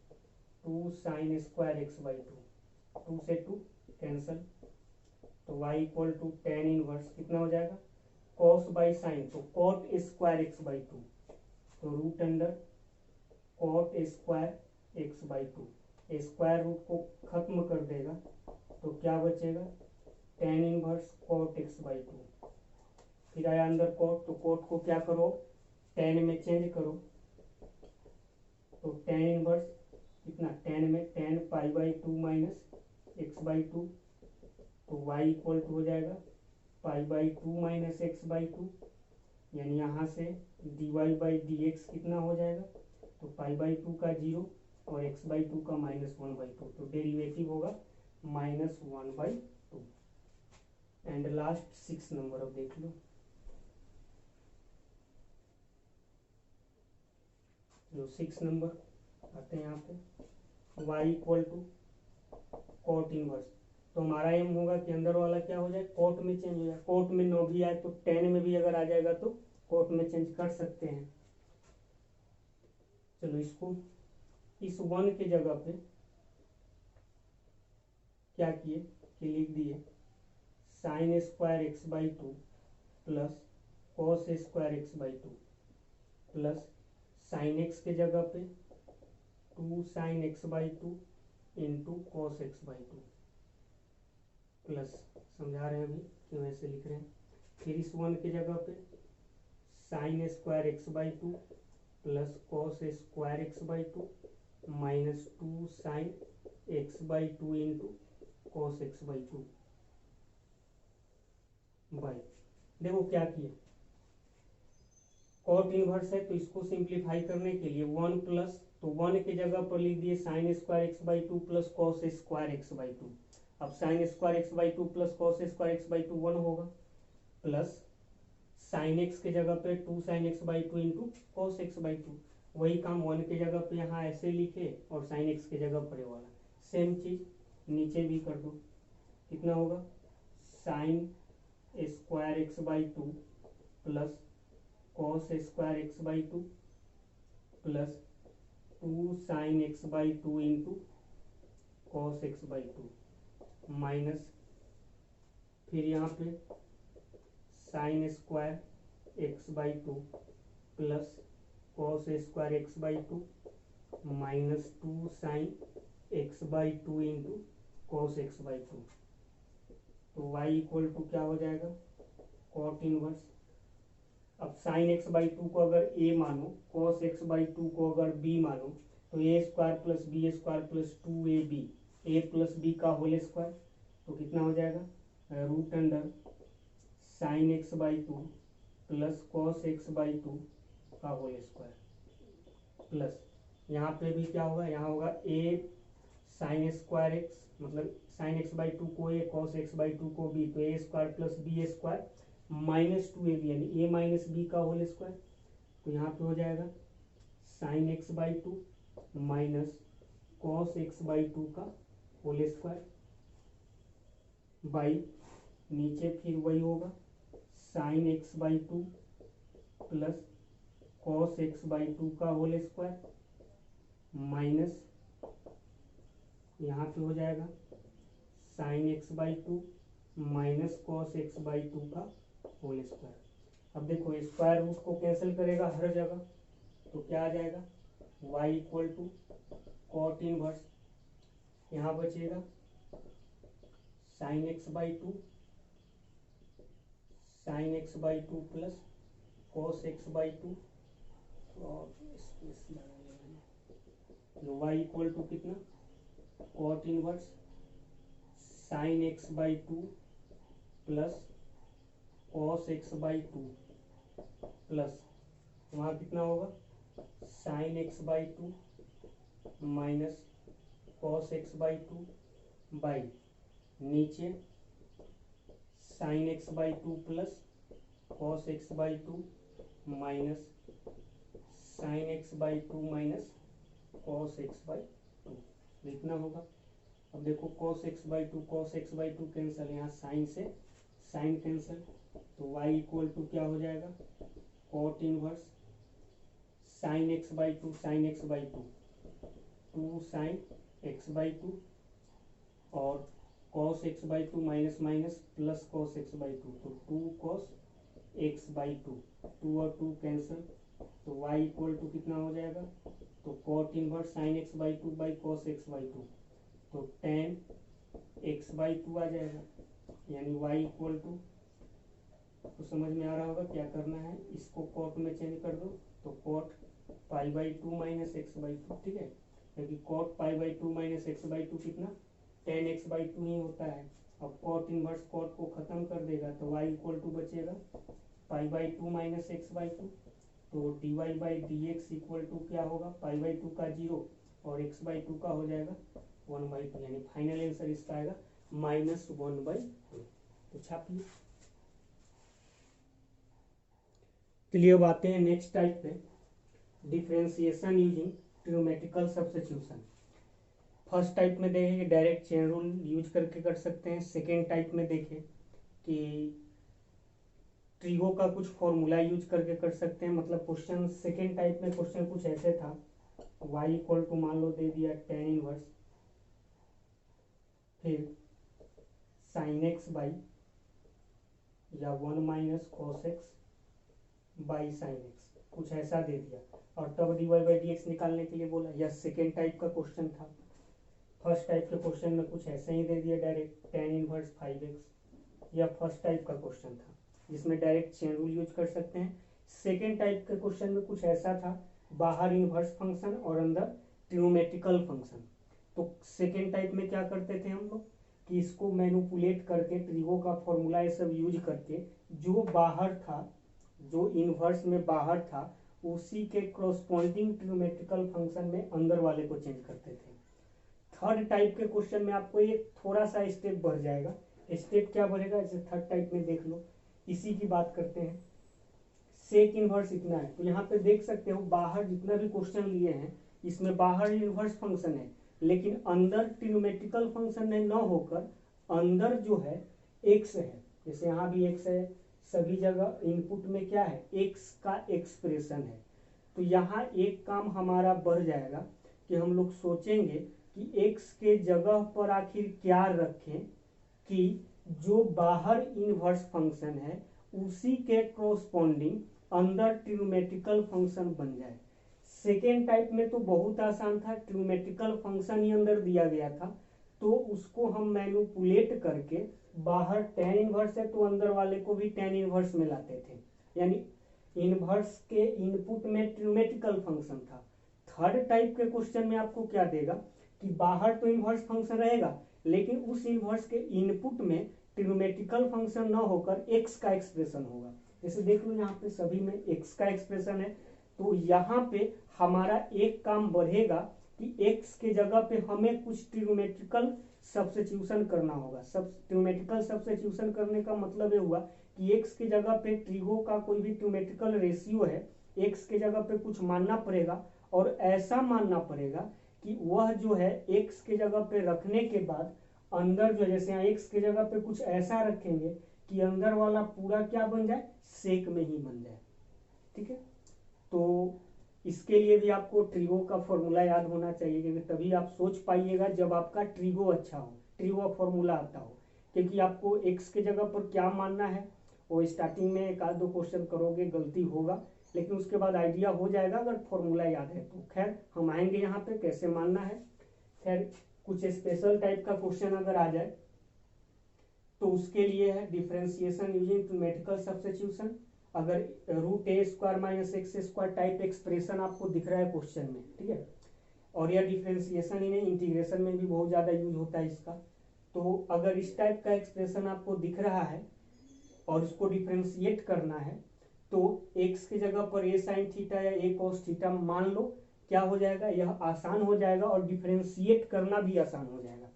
2 sine square x/2, 2 से 2 कैंसल, तो y equal to tan inverse कितना हो जाएगा, कॉस बाई साइन, तो कॉट स्क्वायर x/2, तो root under cot square x/2, square root को खत्म कर देगा, तो क्या बचेगा, tan इनवर्स कॉट x/2। फिर आया अंदर कॉट, तो कॉट को क्या करो, tan में चेंज करो, तो tan इनवर्स कितना, tan में tan π/2 माइनस x/2, तो y इक्वल टू हो जाएगा π/2 माइनस x/2, यानी यहाँ से dy/dx कितना हो जाएगा, तो π/2 का 0 और x/2 का -1/2, तो डेरिवेटिव होगा -1/2। एंड लास्ट 6 नंबर, अब देख लो, जो 6 नंबर आते हैं यहाँ पे, y equal to cot inverse, तो हमारा एम होगा कि अंदर वाला क्या हो जाए, कोट में चेंज हो जाए। कोट में नो भी आए तो tan में भी अगर आ जाएगा तो कोट में चेंज कर सकते हैं। चलो इसको इस 1 के जगह पे क्या किए कि लिख दिए sign square x/2 plus cos square x/2 plus sign x के जगह पे 2 sine x/2 into cos x/2 plus, समझा रहे हैं अभी क्यों ऐसे लिख रहे हैं। फिर इस 1 की जगह पे sine square x/2 plus cos square x/2 minus 2 sine x/2 into cos x/2 by, देखो क्या किया, कॉट इनवर्स है तो इसको सिंप्लीफाई करने के लिए 1 प्लस, तो 1 की जगह पर लिख दिए sign square x/2 plus cos square x/2। अब sign square x/2 plus cos square x/2 1 होगा, प्लस साइन x के जगह पे 2 sine x/2 into cos x/2। वही काम 1 की जगह पे यहाँ ऐसे लिखे और साइन x की जगह पर वाला सेम चीज नीचे भी कर दो, कितना होगा, sine square x/2 plus cos square x/2 plus 2 sine x/2 into cos x/2 minus, फिर यहाँ पे sine square x/2 plus cos square x/2 minus 2 sine x/2 into cos x/2, तो y इक्वल टू क्या हो जाएगा, कॉट इनवर्स। अब sign x/2 को अगर a मानो, कॉस x/2 को अगर b मानो, तो a square plus b square plus 2ab, a plus b का होल स्क्वायर, तो कितना हो जाएगा, root under sine x/2 plus cos x/2 का होल स्क्वायर, प्लस यहाँ पे भी क्या होगा, यहाँ होगा a साइन स्क्वायर x, मतलब साइन x/2 को a, कॉस x/2 को b, तो a square plus b square minus 2ab, यानी a माइनस बी का होल स्क्वायर, तो यहाँ पे हो जाएगा sign x/2 minus cos x/2 का होल स्क्वायर बाई नीचे फिर वही होगा sine x by two plus cos x by two का होल स्क्वायर माइनस यहाँ पे हो जाएगा sign x by two minus cos x by two का होल स्क्वायर। अब देखो स्क्वायर रूट को कैंसिल करेगा हर जगह, तो क्या आ जाएगा y equal to cot inverse, यहाँ बचेगा sine x by two plus cos x by two और y इक्वल टू कितना cot inverse sine x by two plus cos x by two plus वहाँ कितना होगा sine x by two minus cos x by two by नीचे sine x by two plus cos x by two minus sine x by two minus cos x by two लिखना होगा। अब देखो cos x by two cancel, यहाँ sine से sine cancel, तो y equal to क्या हो जाएगा cot inverse sine x by two two sine x by two और cos x by two minus minus plus cos x by two, तो two cos x by two और two cancel, तो y equal to कितना हो जाएगा तो cot inverse sine x by two by cos x by two, तो ten x by to आ जाएगा, यानी y इक्वल टू, तो समझ में आ रहा होगा क्या करना है, इसको कॉट में चेंज कर दो, तो cot pi by two minus x by two, ठीक है, क्योंकि cot pi by two minus x by two कितना टेन एक्स बाई टू ही होता है। अब कॉट इनवर्स कॉट को खत्म कर देगा, तो y इक्वल टू बचेगा pi by two minus x by two, तो D Y by D x equal to क्या होगा पाई बाई टू का जीरो और एक्स बाई टू का हो जाएगा वन बाई टू, यानी फाइनल आंसर इसका आएगा माइनस वन बाई टू। तो छापिए। चलिए अब आते हैं नेक्स्ट टाइप पे, differentiation using trigonometrical substitution. First type में देखें कि डायरेक्ट चेन रूल यूज करके कर सकते हैं। सेकेंड टाइप में देखें कि ट्रिगो का कुछ फॉर्मूला यूज करके कर सकते हैं। मतलब क्वेश्चन सेकेंड टाइप में क्वेश्चन कुछ ऐसे था, y इक्वल टू मान लो दे दिया टेन इनवर्स फिर साइन एक्स बाई या one minus cos x by sine x, कुछ ऐसा दे दिया और तब d Y by D x निकालने के लिए बोला। यह सेकेंड टाइप का क्वेश्चन था। फर्स्ट टाइप के क्वेश्चन में कुछ ऐसे ही दे दिया direct tan inverse five x, यह फर्स्ट टाइप का क्वेश्चन था जिसमें डायरेक्ट चेन रूल यूज कर सकते हैं। सेकेंड टाइप के क्वेश्चन में कुछ ऐसा था, बाहर इनवर्स फंक्शन और अंदर ट्रिग्नोमेट्रिकल फंक्शन। तो सेकेंड टाइप में क्या करते थे हम लोग कि इसको मैनिपुलेट करके ट्रिगो का फॉर्मूला ये सब यूज करके जो बाहर था, जो इनवर्स में बाहर था, उसी के कॉरस्पॉन्डिंग ट्रिग्नोमेट्रिकल फंक्शन में अंदर वाले को चेंज करते थे। थर्ड टाइप के क्वेश्चन में आपको एक थोड़ा सा स्टेप बढ़ जाएगा। स्टेप क्या बढ़ेगा, जैसे थर्ड टाइप में देख लो, इसी की बात करते हैं। सेक इनवर्स इतना है, तो यहाँ पे देख सकते हो बाहर जितना भी क्वेश्चन लिए हैं इसमें बाहर इनवर्स फंक्शन है, लेकिन अंदर ट्रिग्नोमेट्रिकल फंक्शन न होकर अंदर जो है एक्स है। जैसे यहाँ भी एक्स है, सभी जगह इनपुट में क्या है एक्स का एक्सप्रेशन है। तो यहाँ एक काम हमारा बढ़ जाएगा कि हम लोग सोचेंगे कि एक्स के जगह पर आखिर क्या रखें कि जो बाहर इनवर्स फंक्शन है उसी के कॉरस्पॉन्डिंग अंदर ट्रिग्नोमेट्रिकल फंक्शन बन जाए। सेकेंड टाइप में तो बहुत आसान था, ट्रिग्नोमेट्रिकल फंक्शन ही अंदर दिया गया था, तो उसको हम मैनिपुलेट करके बाहर टेन इनवर्स है तो अंदर वाले को भी टेन इनवर्स में लाते थे, यानी इनवर्स के इनपुट में ट्रिग्नोमेट्रिकल फंक्शन था। थर्ड टाइप के क्वेश्चन में आपको क्या देगा कि बाहर तो इनवर्स फंक्शन रहेगा, लेकिन उस इनवर्स के इनपुट में ट्रिग्नोमेट्रिकल फंक्शन ना होकर एक्स का एक्सप्रेशन होगा। जैसे देख लो यहाँ पे सभी में एक्स का एक्सप्रेशन है, तो यहाँ पे हमारा एक काम बढ़ेगा कि एक्स के जगह पे हमें कुछ ट्रिग्नोमेट्रिकल सब्स्टिट्यूशन करना होगा। सब ट्रिग्नोमेट्रिकल सब्स्टिट्यूशन करने का मतलब ये हुआ कि एक्स की जगह पे ट्रिगो का कोई भी ट्रिग्नोमेट्रिकल रेशियो है, एक्स के जगह पे कुछ मानना पड़ेगा और ऐसा मानना पड़ेगा कि वह जो है एक्स के जगह पे रखने के बाद अंदर जो जैसे यहाँ x की जगह पे कुछ ऐसा रखेंगे कि अंदर वाला पूरा क्या बन जाए, सेक में ही बन जाए। ठीक है, तो इसके लिए भी आपको ट्रिगो का फॉर्मूला याद होना चाहिए, क्योंकि तभी आप सोच पाइएगा जब आपका ट्रिगो अच्छा हो, ट्रिगो फॉर्मूला आता हो। क्योंकि आपको x के जगह पर क्या मानना है वो स्टार्टिंग में एक आध दो क्वेश्चन करोगे गलती होगा, लेकिन उसके बाद आइडिया हो जाएगा अगर फॉर्मूला याद है तो। खैर हम आएंगे यहाँ पे कैसे मानना है। खैर कुछ स्पेशल टाइप का क्वेश्चन अगर आ जाए तो उसके लिए है डिफरेंशिएशन यूजिंग ट्रिमेटिकल सब्स्टिट्यूशन। अगर root A square minus x square type expression आपको दिख रहा है क्वेश्चन में, ठीक है, और यह डिफरेंशिएशन ही नहीं इंटीग्रेशन में भी बहुत ज़्यादा यूज होता है इसका। तो अगर इस टाइप का एक्सप्रेशन आपको दिख रहा है और इसको डिफरेंशिएट करना है तो x की जगह पर a साइन थीटा या a cos थीटा मान लो, क्या हो जाएगा, यह आसान हो जाएगा और डिफरेंशिएट करना भी आसान हो जाएगा।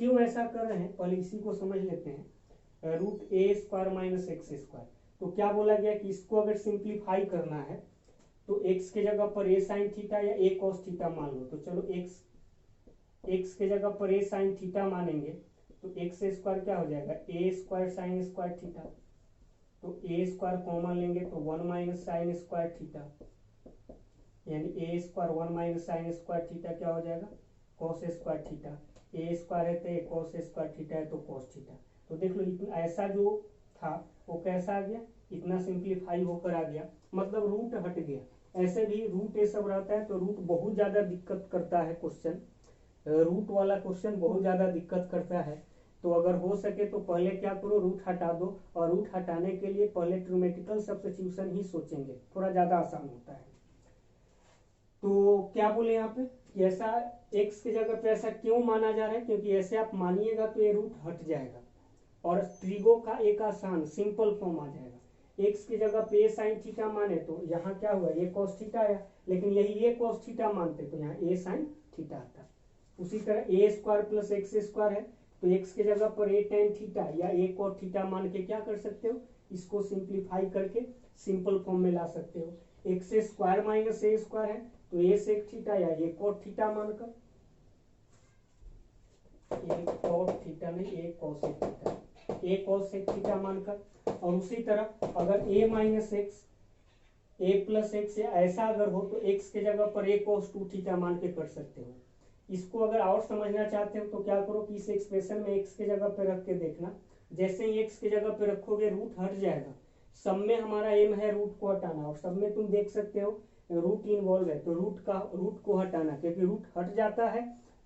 क्यों ऐसा कर रहे हैं पहले इसी को समझ लेते हैं। Root A square minus x square, तो क्या बोला गया कि इसको अगर सिंप्लीफाई करना है तो x की जगह पर a साइन थीटा या a cos थीटा मान लो। तो चलो x की जगह पर a साइन थीटा मानेंगे तो x स्क्वायर क्या हो जाएगा, a square sine square theta. तो a स्क्वायर कॉमन लेंगे तो 1 माइनस साइन स्क्वायर थीटा, यानी a square 1 minus sine square theta क्या हो जाएगा, cos square theta. a square है तो कॉस स्क्वायर थीटा है तो कॉस थीटा। तो देख लो इतना ऐसा जो था वो कैसा आ गया, इतना सिंप्लीफाई होकर आ गया, मतलब रूट हट गया। ऐसे भी रूट ये सब रहता है तो रूट बहुत ज्यादा दिक्कत करता है क्वेश्चन, रूट वाला क्वेश्चन बहुत ज्यादा दिक्कत करता है। तो अगर हो सके तो पहले क्या करो, रूट हटा दो, और रूट हटाने के लिए पहले ट्रिमेटिकल सब्स्टिट्यूशन ही सोचेंगे, थोड़ा ज्यादा आसान होता है। तो क्या बोले यहाँ पे कि ऐसा x की जगह पे ऐसा क्यों माना जा रहा है, क्योंकि ऐसे आप मानिएगा तो ये रूट हट जाएगा और ट्रिगो का एक आसान सिंपल फॉर्म आ जाएगा। x की जगह पे साइन थीटा माने तो यहाँ क्या हुआ, a cos थीटा आया, लेकिन यही a cos थीटा मानते तो यहाँ a साइन थीटा आता। उसी तरह a square plus x square है तो x की जगह पर a tan थीटा या a cot थीटा मान के क्या कर सकते हो, इसको सिंप्लीफाई करके सिंपल फॉर्म में ला सकते हो। X square minus a square है तो a sec थीटा या a cot थीटा मानकर, a cot थीटा नहीं a cos theta, a cos theta मानकर। और उसी तरह अगर a minus x a plus x या ऐसा अगर हो तो x की जगह पर a cos 2 थीटा मान के कर सकते हो। इसको अगर और समझना चाहते हो तो क्या करो कि इस एक्सप्रेशन में x की जगह पे रख के देखना, जैसे ही x की जगह पे रखोगे रूट हट जाएगा। सब में हमारा एम है रूट को हटाना, और सब में तुम देख सकते हो रूट इन्वॉल्व है तो रूट को हटाना, क्योंकि रूट हट जाता है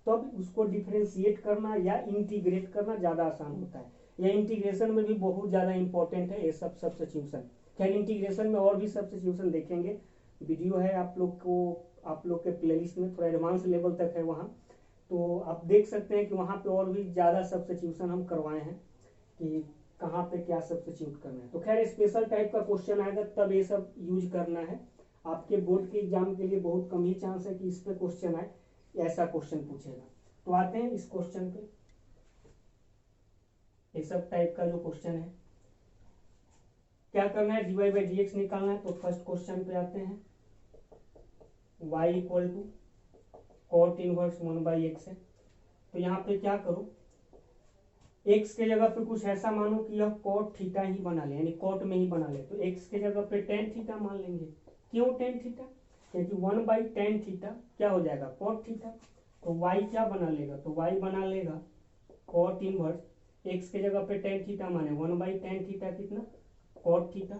तब तो उसको डिफरेंशिएट करना या इंटीग्रेट करना ज्यादा आसान होता है। यह इंटीग्रेशन में भी बहुत ज्यादा इंपॉर्टेंट है ये सब सब्स्टिट्यूशन। खैर इंटीग्रेशन में और भी सब्स्टिट्यूशन देखेंगे, वीडियो है आप लोग के प्लेलिस्ट में, थोड़ा एडवांस लेवल तक है वहाँ, तो आप देख सकते हैं कि वहाँ पे और भी ज़्यादा सब्स्टिट्यूशन हम करवाए हैं कि कहाँ पे क्या सब्स्टिट्यूट करना है। तो खैर स्पेशल टाइप का क्वेश्चन आएगा तब ये सब यूज करना है। आपके बोर्ड के एग्जाम के लिए बहुत कम ही चांस है कि इस पे क्वेश्चन आए, ऐसा क्वेश्चन पूछेगा। तो आते हैं इस क्वेश्चन पे, ये सब टाइप का जो क्वेश्चन है क्या करना है, dy बाई डी एक्स निकालना है। तो फर्स्ट क्वेश्चन पे आते हैं, y equal to cot inverse 1/x है। तो यहाँ पे क्या करो, x के जगह पे कुछ ऐसा मानो कि यह कॉट थीटा ही बना ले, यानी कॉट में ही बना ले। तो x के जगह पे tan थीटा मान लेंगे। क्यों tan थीटा, क्योंकि 1/tan थीटा क्या हो जाएगा, कॉट थीटा। तो y क्या बना लेगा, तो y बना लेगा कॉट इनवर्स, x के जगह पे tan थीटा माने 1/tan थीटा कितना, कॉट थीटा।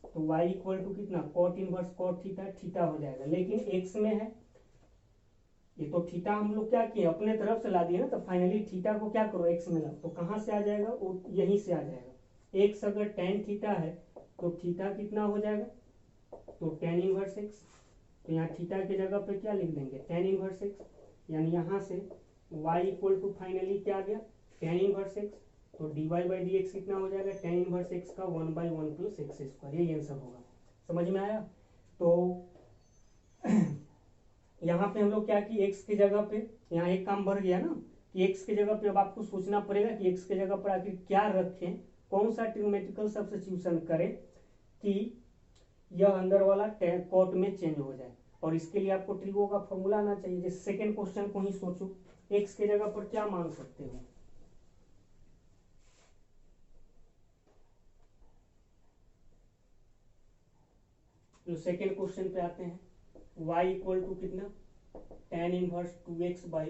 तो y इक्वल टू कितना, cot inverse cot theta, theta हो जाएगा। लेकिन x में है ये तो थीटा हम लोग क्या किए अपने तरफ से ला दिए ना, तो फाइनली थीटा को क्या करो x में ला, तो कहाँ से आ जाएगा, वो यहीं से आ जाएगा। x अगर tan थीटा है तो थीटा कितना हो जाएगा, तो tan इनवर्स x। तो यहाँ थीटा की जगह पे क्या लिख देंगे, tan इनवर्स x, यानी यहाँ से y इक्वल टू फाइनली क्या आ गया, tan इनवर्स x। तो dy बाई डी एक्स कितना हो जाएगा, tan इनवर्स x का 1/1 प्लस एक्स स्क्वायर, यही आंसर होगा। समझ में आया। तो यहाँ पे हम लोग क्या कि x की जगह पे यहाँ एक काम बढ़ गया ना कि x की जगह पे अब आपको सोचना पड़ेगा कि x की जगह पर आखिर क्या रखें, कौन सा ट्रिग्नोमेट्रिकल सब्स्टिट्यूशन करें कि यह अंदर वाला कॉट में चेंज हो जाए। और इसके लिए आपको ट्रिगो का फॉर्मूला आना चाहिए। जैसे सेकेंड क्वेश्चन को ही सोचो, x की जगह पर क्या मान सकते हो, तो सेकेंड क्वेश्चन पे आते हैं। y इक्वल टू कितना, tan inverse 2x by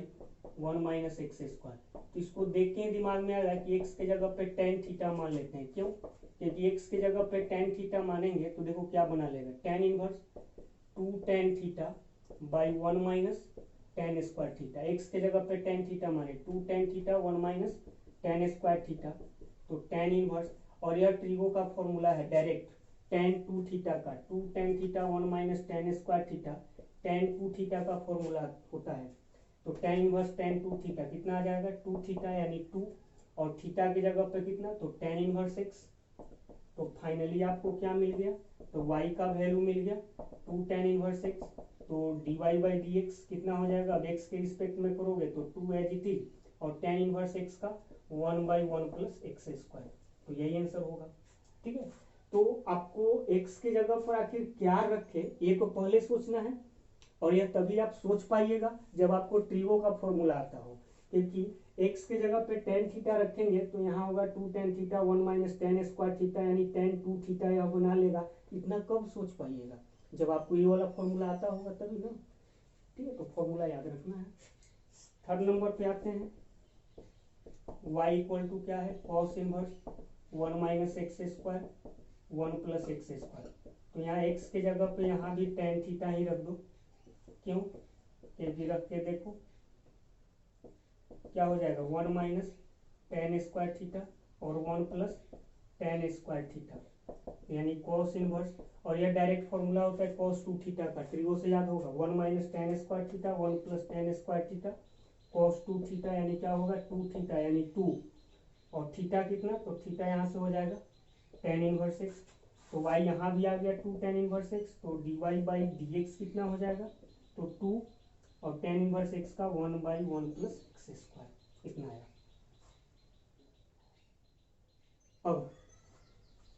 1 minus x square. तो इसको देख के दिमाग में आ रहा है कि x के जगह पे tan थीटा मान लेते हैं। क्यों? क्योंकि x के जगह पे tan थीटा मानेंगे तो देखो क्या बना लेगा, tan inverse 2 tan theta by 1 minus tan square theta. x के जगह पे tan थीटा माने 2 tan theta 1 minus tan square theta, तो tan इनवर्स, और यह ट्रिगो का फॉर्मूला है डायरेक्ट tan 2 थीटा का, 2 tan theta 1 minus tan square theta tan 2 theta का फॉर्मूला होता है। तो tan इनवर्स tan 2 थीटा कितना आ जाएगा, 2 थीटा यानी 2, और थीटा की जगह पे कितना, तो tan इनवर्स x। तो फाइनली आपको क्या मिल गया, तो y का वैल्यू मिल गया 2 tan इनवर्स x। तो dy बाई डी एक्स कितना हो जाएगा, अब x के रिस्पेक्ट में करोगे तो 2 एज इट इज, और tan इनवर्स x का 1 बाई 1 प्लस एक्स स्क्वायर। तो यही आंसर होगा। ठीक है, तो आपको x के जगह पर आखिर क्या रखे ये तो पहले सोचना है, और यह तभी आप सोच पाइएगा जब आपको ट्रिगो का फॉर्मूला आता हो। क्योंकि x के जगह पे tan थीटा रखेंगे तो यहाँ होगा 2 tan theta 1 minus tan square theta यानी tan 2 थीटा यह बना लेगा। इतना कब सोच पाइएगा, जब आपको ये वाला फॉर्मूला आता होगा तभी ना। ठीक है, तो फॉर्मूला याद रखना है। थर्ड नंबर पे आते हैं, y इक्वल टू क्या है, cos inverse 1 minus x square 1 plus x square. तो यहाँ x के जगह पे यहाँ भी tan थीटा ही रख दो। क्यों? क्योंकि रख के देखो क्या हो जाएगा, 1 माइनस tan स्क्वायर थीटा और 1 प्लस tan स्क्वायर थीटा यानी cos इनवर्स, और यह डायरेक्ट फॉर्मूला होता है cos 2 थीटा का, ट्रिगो से याद होगा 1 minus tan square theta 1 plus tan square theta cos 2 theta यानी क्या होगा, 2 थीटा यानी 2, और थीटा कितना, तो थीटा यहाँ से हो जाएगा tan इनवर्स x। तो y यहाँ भी आ गया 2 tan इनवर्स x, तो dy बाई डी एक्स कितना हो जाएगा, तो 2, और tan इनवर्स x का 1 बाई 1 प्लस एक्स स्क्वायर इतना आया। अब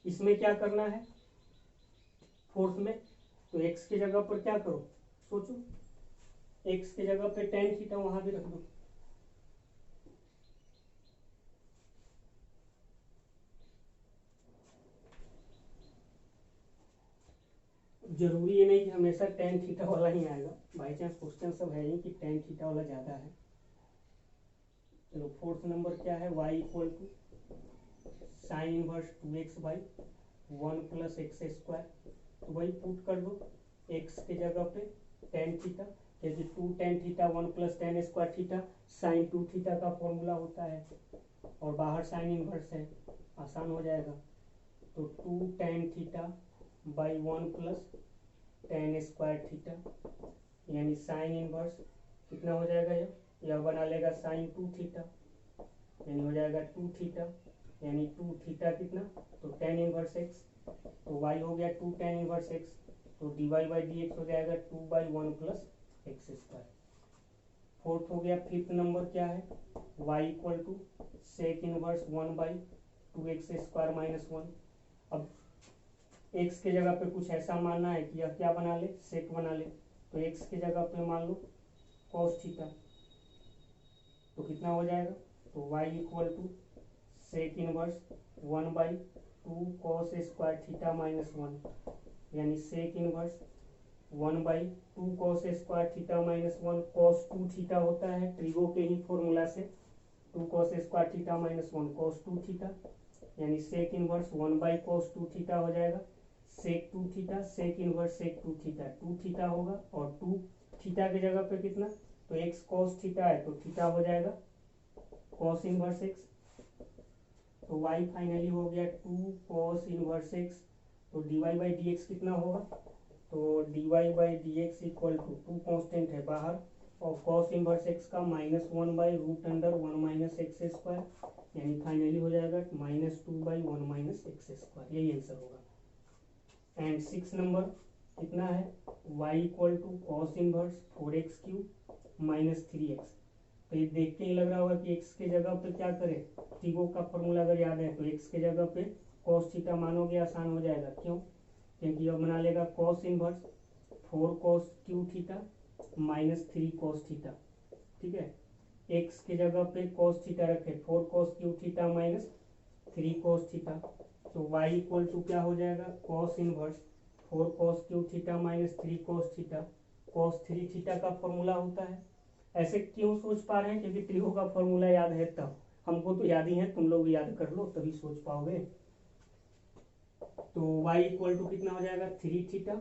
इसमें क्या करना है फोर्थ में, तो x की जगह पर क्या करो, सोचो, x की जगह पे tan थीटा वहां भी रख दो। जरूरी ये नहीं कि हमेशा tan थीटा वाला ही आएगा, बाई चांस क्वेश्चन सब है ही कि tan थीटा वाला ज्यादा है। चलो फोर्थ नंबर क्या है, y equal to sine inverse 2x by 1 plus x square. तो वही पुट कर दो x की जगह पे tan थीटा, क्योंकि 2 tan theta 1 plus tan square theta sine 2 theta का फॉर्मूला होता है, और बाहर साइन इनवर्स है, आसान हो जाएगा। तो 2 tan theta by 1 plus tan square theta यानी साइन इनवर्स कितना हो जाएगा, यह बना लेगा साइन 2 थीटा यानी हो जाएगा 2 थीटा यानी 2 थीटा कितना, तो tan इनवर्स x। तो y हो गया 2 tan इनवर्स x, तो dy बाई डी एक्स हो जाएगा 2 by 1 plus x square. Fourth हो गया। फिफ्थ नंबर क्या है, y equal to sec inverse 1 by 2 x square minus 1। अब x के जगह पे कुछ ऐसा मानना है कि यह क्या बना ले, सेक बना ले, तो x की जगह पे मान लो cos थीटा, तो कितना हो जाएगा, तो y equal to sec inverse 1 by 2 cos square theta minus 1 यानी sec inverse 1 by 2 cos square theta minus 1 cos 2 theta होता है ट्रिगो के ही फॉर्मूला से, 2 cos square theta minus 1 cos 2 theta यानी sec inverse 1 by cos 2 theta हो जाएगा, sec 2 theta sec inverse sec 2 theta 2 theta होगा, और 2 थीटा की जगह पे कितना, तो x cos थीटा है तो थीटा हो जाएगा cos इनवर्स x। तो y फाइनली हो गया 2 cos इनवर्स x। तो dy बाई डी एक्स कितना होगा, तो dy by D x equal to 2 constant है बाहर, और cos इनवर्स x का minus 1 by root under 1 minus x square यानी फाइनली हो जाएगा minus 2 by 1 minus x square, यही आंसर होगा। एंड 6 नंबर कितना है, y equal to cos inverse 4x cube minus 3x। तो ये देख के ही लग रहा होगा कि x के जगह पे क्या करें, ट्रिगो का फॉर्मूला अगर याद है तो x के जगह पे cos थीटा मानोगे आसान हो जाएगा। क्यों? क्योंकि यह बना लेगा cos inverse 4 cos Q theta minus 3 cos theta. ठीक है, x के जगह पे cos थीटा रखे 4 cos Q theta minus 3 cos theta. तो y इक्वल टू क्या हो जाएगा, cos inverse 4 cos Q theta minus 3 cos theta, cos 3 theta का फॉर्मूला होता है। ऐसे क्यों सोच पा रहे हैं? क्योंकि त्रिभु का फॉर्मूला याद है तब, हमको तो याद ही है, तुम लोग याद कर लो तभी सोच पाओगे। तो y इक्वल टू कितना हो जाएगा 3 थीटा,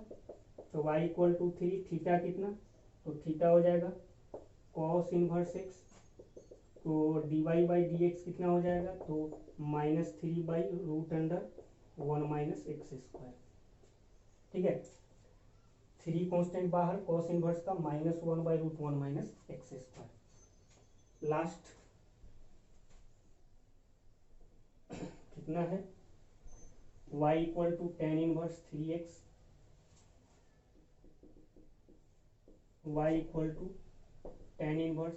तो y इक्वल टू 3, थीटा कितना, तो थीटा हो जाएगा cos इनवर्स x, तो dy बाई डी एक्स कितना हो जाएगा, तो -3 by root under 1 minus x square. ठीक है, 3 कॉन्स्टेंट बाहर, cos इनवर्स का -1 by root 1 minus x square. Last कितना है, y equal to tan inverse 3x, y equal to tan inverse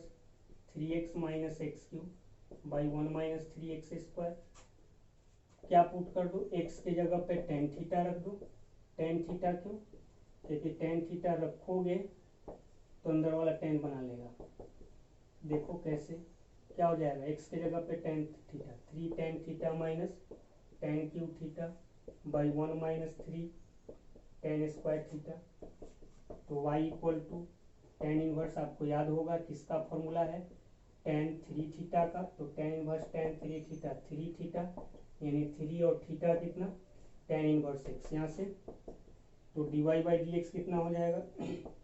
3x minus x cube by 1 minus 3x square. क्या put कर दो, x के जगह पे tan थीटा रख दो। tan थीटा क्यों, क्योंकि tan थीटा रखोगे तो अंदर वाला tan बना लेगा। देखो कैसे, क्या हो जाएगा, x के जगह पे tan theta, 3 tan theta minus tan cube theta by 1 minus 3 tan square theta. तो y equal to tan inverse आपको याद होगा किसका फॉर्मूला है, tan 3 थीटा का, तो tan inverse tan 3 theta 3 theta, यानी 3 और थीटा कितना tan इनवर्स x यहाँ से, तो dy बाई डी एक्स कितना हो जाएगा,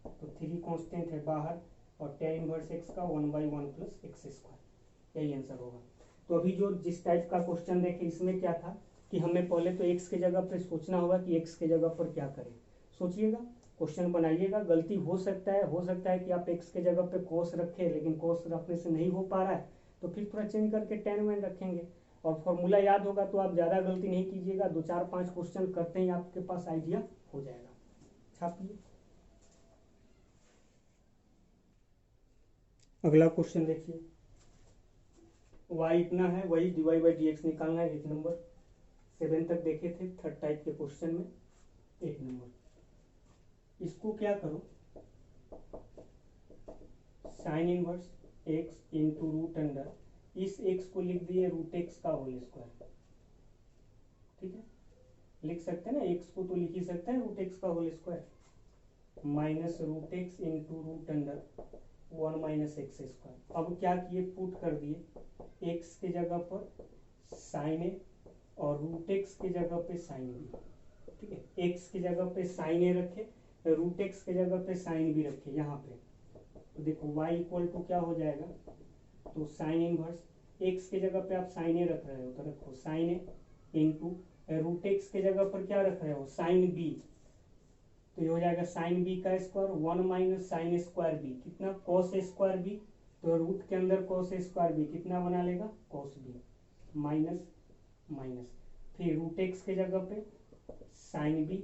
तो 3 कांस्टेंट है बाहर और tan इनवर्स x का 1 बाई 1 प्लस एक्स स्क्वायर, यही आंसर होगा। तो अभी जो जिस टाइप का क्वेश्चन देखे इसमें क्या था कि हमें पहले तो x के जगह पर सोचना होगा कि x के जगह पर क्या करें। सोचिएगा, क्वेश्चन बनाइएगा, गलती हो सकता है कि आप x के जगह पे cos रखें, लेकिन cos रखने से नहीं हो पा रहा है तो फिर थोड़ा चेंज करके tan वैन रखेंगे, और फॉर्मूला याद होगा तो आप ज़्यादा गलती नहीं कीजिएगा, 2 4 5 क्वेश्चन करते ही आपके पास आइडिया हो जाएगा। छापिए, अगला क्वेश्चन देखिए, y इतना है, वही dy बाई डी एक्स निकालना है। 1 नंबर 7 तक देखे थे, 3rd टाइप के क्वेश्चन में 1 नंबर। इसको क्या करो, sine inverse x into root under, इस x को लिख दिए रूट एक्स का होल स्क्वायर। ठीक है, लिख सकते हैं ना, x को तो लिख ही सकते हैं रूट एक्स का whole square, minus root x into root under 1 minus x square. अब क्या किए, पुट कर दिए x के जगह पर साइन ए और रूट एक्स के जगह पे साइन बी। ठीक है, x की जगह पे साइन ए रखे, रूट एक्स की जगह पे साइन बी रखे यहाँ पे। तो देखो y इक्वल टू क्या हो जाएगा, तो साइन इनवर्स, x की जगह पे आप साइन ए रख रहे हो तो रखो sign A into root x की जगह पर क्या रख रहे हो, साइन बी, तो ये हो जाएगा साइन बी का square 1 minus sine square B, कितना कॉस स्क्वायर बी, तो रूट के अंदर कॉस स्क्वायर बी कितना बना लेगा, कॉस बी, माइनस माइनस, फिर रूट एक्स के जगह पे sine B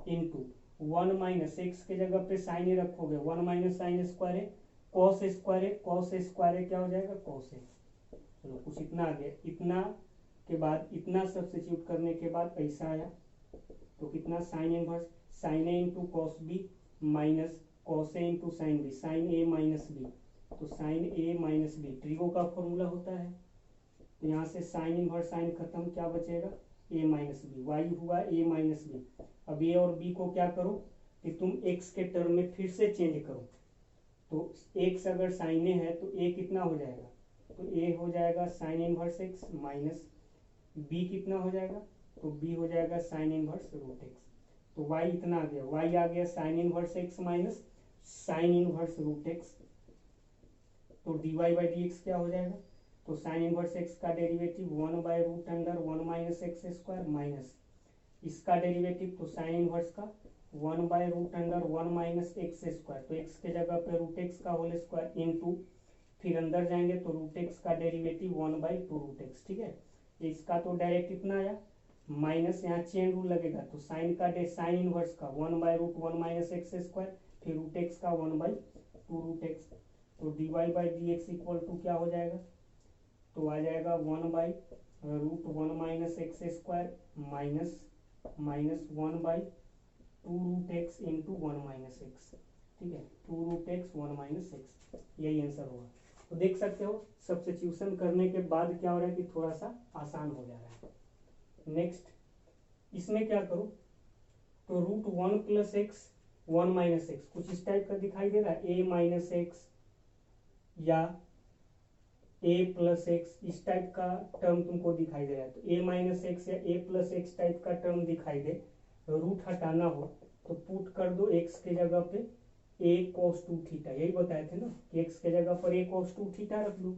into 1 minus x के जगह पे साइन ए रखोगे, 1 माइनस साइन स्क्वायर है कॉस स्क्वायर है, कॉस स्क्वायर है क्या हो जाएगा, कॉस है। चलो कुछ इतना आ गया, इतना के बाद इतना सब्स्टिट्यूट करने के बाद ऐसा आया, तो कितना sine inverse sine A into cos B minus cos A into sine B, sine A minus B, तो sine A minus B trigo का फॉर्मूला होता है। तो यहाँ से साइन इनवर्स साइन खत्म, क्या बचेगा ए माइनस बी, वाई हुआ ए माइनस बी। अब ए और बी को क्या करो कि तुम एक्स के टर्म में फिर से चेंज करो, तो एक्स अगर साइन ए है तो ए कितना हो जाएगा, तो ए हो जाएगा sine inverse x minus B कितना हो जाएगा, तो बी हो जाएगा साइन इनवर्स रूट एक्स। तो y इतना आ गया, y आ गया sine inverse x minus sine inverse root x, तो dy बाई डी एक्स क्या हो जाएगा, तो साइन इनवर्स एक्स का derivative 1 by root under 1 minus x square minus इसका डेरिवेटिव तो साइन इनवर्स का 1 by root under 1 minus x square, तो x के जगह पे रूट एक्स का होल स्क्वायर इंटू फिर अंदर जाएंगे तो रूट एक्स का डेरिवेटिव 1 बाई 2 रूट एक्स। ठीक है, इसका तो डायरेक्ट इतना आया, माइनस यहाँ चेन रूल लगेगा, तो साइन का साइन इनवर्स का 1 by root 1 minus x square, फिर रूट एक्स का 1 बाई 2 रूट एक्स, तो D Y by D x equal to क्या हो जाएगा, तो आ जाएगा 1 by root 1 minus x square minus minus 1 by 2 root x into 1 minus X. ठीक है, 2 रूट एक्स 1 माइनस एक्स, यही आंसर होगा। तो देख सकते हो सब्स्टिट्यूशन करने के बाद क्या हो रहा है कि थोड़ा सा आसान हो जा रहा है। नेक्स्ट इसमें क्या करो, तो root 1 plus X 1 minus X कुछ इस टाइप का दिखाई दे रहा है, a माइनस एक्स या a प्लस एक्स इस टाइप का टर्म तुमको दिखाई दे रहा है। तो a माइनस एक्स या a प्लस एक्स टाइप का टर्म दिखाई दे, रूट हटाना हो तो पुट कर दो x के जगह पे a cos 2 थीटा, यही बताए थे ना कि x के जगह पर a cos 2 थीटा रख लो।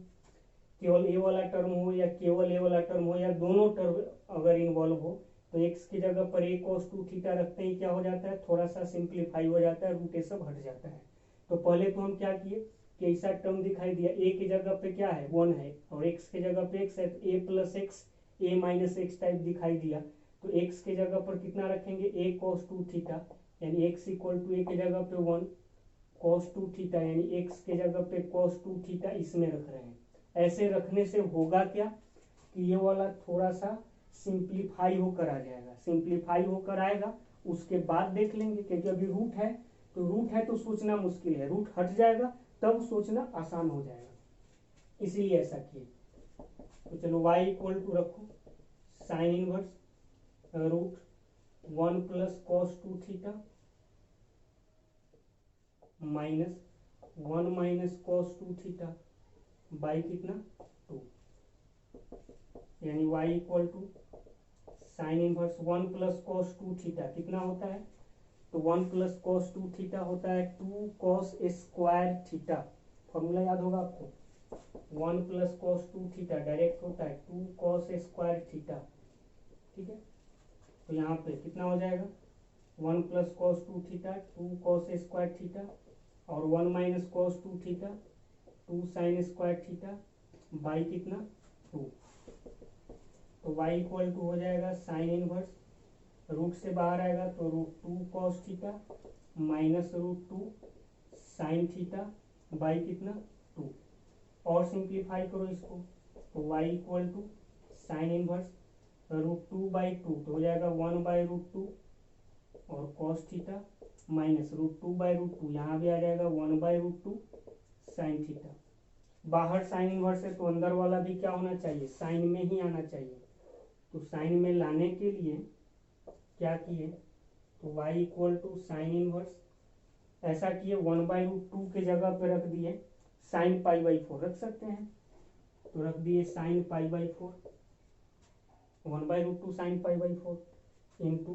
केवल a वाला टर्म हो या केवल a वाला टर्म हो या दोनों टर्म अगर इन्वॉल्व हो तो x की जगह पर a cos 2 थीटा रखते ही क्या हो जाता है, थोड़ा सा सिंप्लीफाई हो जाता है, रूट ए सब हट जाता है। तो पहले तो हम क्या किए कि ऐसा टर्म दिखाई दिया, a की जगह पे क्या है 1 है और x की जगह पे x है, तो a plus x a minus x type दिखाई दिया। तो x की जगह पर कितना रखेंगे a cos 2 थीटा, यानी x इक्वल टू a की जगह पे 1 cos 2 थीटा, यानी x के जगह पे cos 2 थीटा इसमें रख रहे हैं। ऐसे रखने से होगा क्या कि ये वाला थोड़ा सा सिंप्लीफाई होकर आ जाएगा, सिंप्लीफाई होकर आएगा उसके बाद देख लेंगे, क्योंकि अभी रूट है तो रूट है तो सोचना मुश्किल है, रूट हट जाएगा तब सोचना आसान हो जाएगा, इसीलिए ऐसा किए। तो चलो y इक्वल टू रखो sine inverse root 1 plus cos 2 theta minus 1 minus cos 2 theta by कितना 2, यानी y equal to sine inverse 1 plus cos 2 theta कितना होता है, तो 1 प्लस कॉस 2 थीटा होता है 2 कॉस स्क्वायर थीटा, फॉर्मूला याद होगा आपको, 1 प्लस कॉस 2 थीटा डायरेक्ट होता है 2 कॉस स्क्वायर थीटा, ठीक है। तो यहाँ पे कितना हो जाएगा 1 plus cos 2 theta 2 cos square theta और 1 minus cos 2 theta 2 sine square theta by कितना 2। तो y इक्वल टू हो जाएगा साइन इनवर्स, रूट से बाहर आएगा तो root 2 cos theta minus root 2 sine theta by कितना 2, और सिंप्लीफाई करो इसको तो y equal to sine inverse root 2 by 2 तो हो जाएगा 1 बाई रूट 2 और cos theta minus root 2 by root 2 यहाँ भी आ जाएगा 1 बाई रूट 2 साइन थीटा। बाहर साइन इनवर्स है तो अंदर वाला भी क्या होना चाहिए, साइन में ही आना चाहिए। तो साइन में लाने के लिए क्या किए, तो y equal to sine inverse ऐसा किए 1 बाई रूट 2 के जगह पे रख दिए साइन पाई बाई 4 रख सकते हैं, तो रख दिए sine pi by 4 1 by root 2 sine pi by 4 into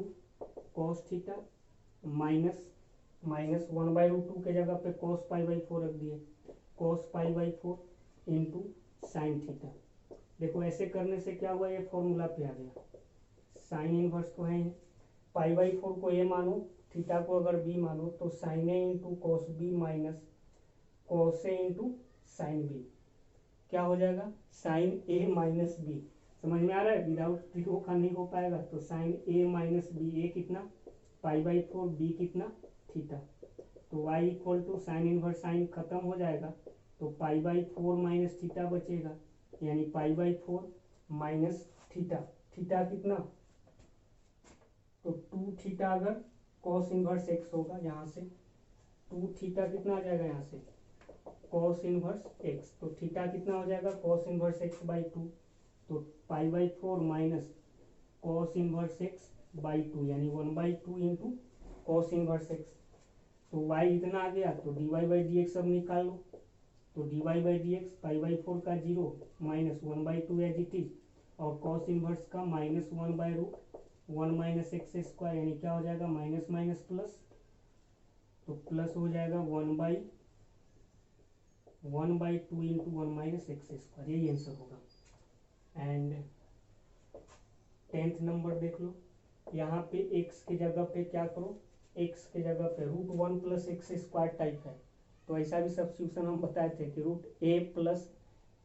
cos theta minus minus 1 by root 2 के जगह पे कॉस पाई बाई 4 रख दिए cos pi by 4 into sine theta. देखो ऐसे करने से क्या हुआ, ये फॉर्मूला पे आ गया, साइन इनवर्स तो है पाई बाई 4 को ए मानो थीटा को अगर बी मानो तो sine A into cos B minus cos A into sine B क्या हो जाएगा साइन ए माइनस बी। समझ में आ रहा है, विदाउट जीरो का नहीं हो पाएगा। तो sine A minus B, A कितना पाई बाई 4 बी कितना थीटा, तो y equal to sine inverse sine खत्म हो जाएगा तो पाई बाई 4 माइनस थीटा बचेगा, यानी pi by 4 minus theta, theta कितना तो 2 थीटा अगर कॉस इनवर्स एक्स होगा यहाँ से 2 थीटा कितना आ जाएगा यहाँ से कॉस इनवर्स एक्स, तो थीटा कितना हो जाएगा कॉस इनवर्स एक्स बाई 2, तो pi by 4 minus cos inverse x by 2 यानी 1 by 2 into cos inverse x. तो y इतना आ गया तो dy बाई डी एक्स अब निकाल लो, तो dy by D X pi by 4 का 0 minus 1 by 2 as it is और कॉस इनवर्स का minus 1 by root 1 minus x square, यानी क्या हो जाएगा माइनस माइनस प्लस, तो प्लस हो जाएगा 1 by 2 into 1 minus x square, यही आंसर होगा। एंड 10th नंबर देख लो, यहाँ पे x की जगह पे क्या करो, x के जगह पे root 1 plus x square type है, तो ऐसा भी सब्स्टिट्यूशन हम बताए थे कि root a plus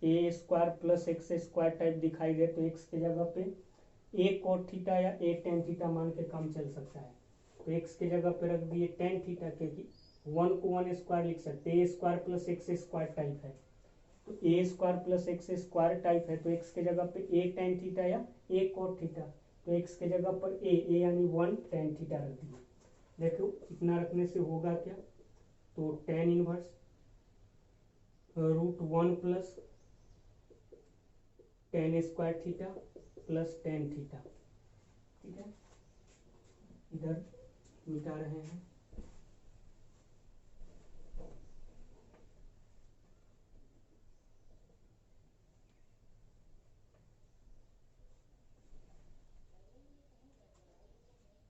A square plus x square type दिखाई दे तो x के जगह पे a cot थीटा या a tan थीटा मान के काम चल सकता है। तो x के जगह पे रख दिए tan थीटा, क्योंकि 1 को 1 स्क्वायर लिख सकते हैं, a square plus x square type है, तो a square plus x square type है तो x के जगह पे a tan थीटा या a cot थीटा, तो x के जगह पर a यानी 1 tan थीटा रख दिए। देखो इतना रखने से होगा क्या, तो tan inverse root 1 plus tan square theta plus tan theta, ठीक है। इधर मिटा रहे हैं।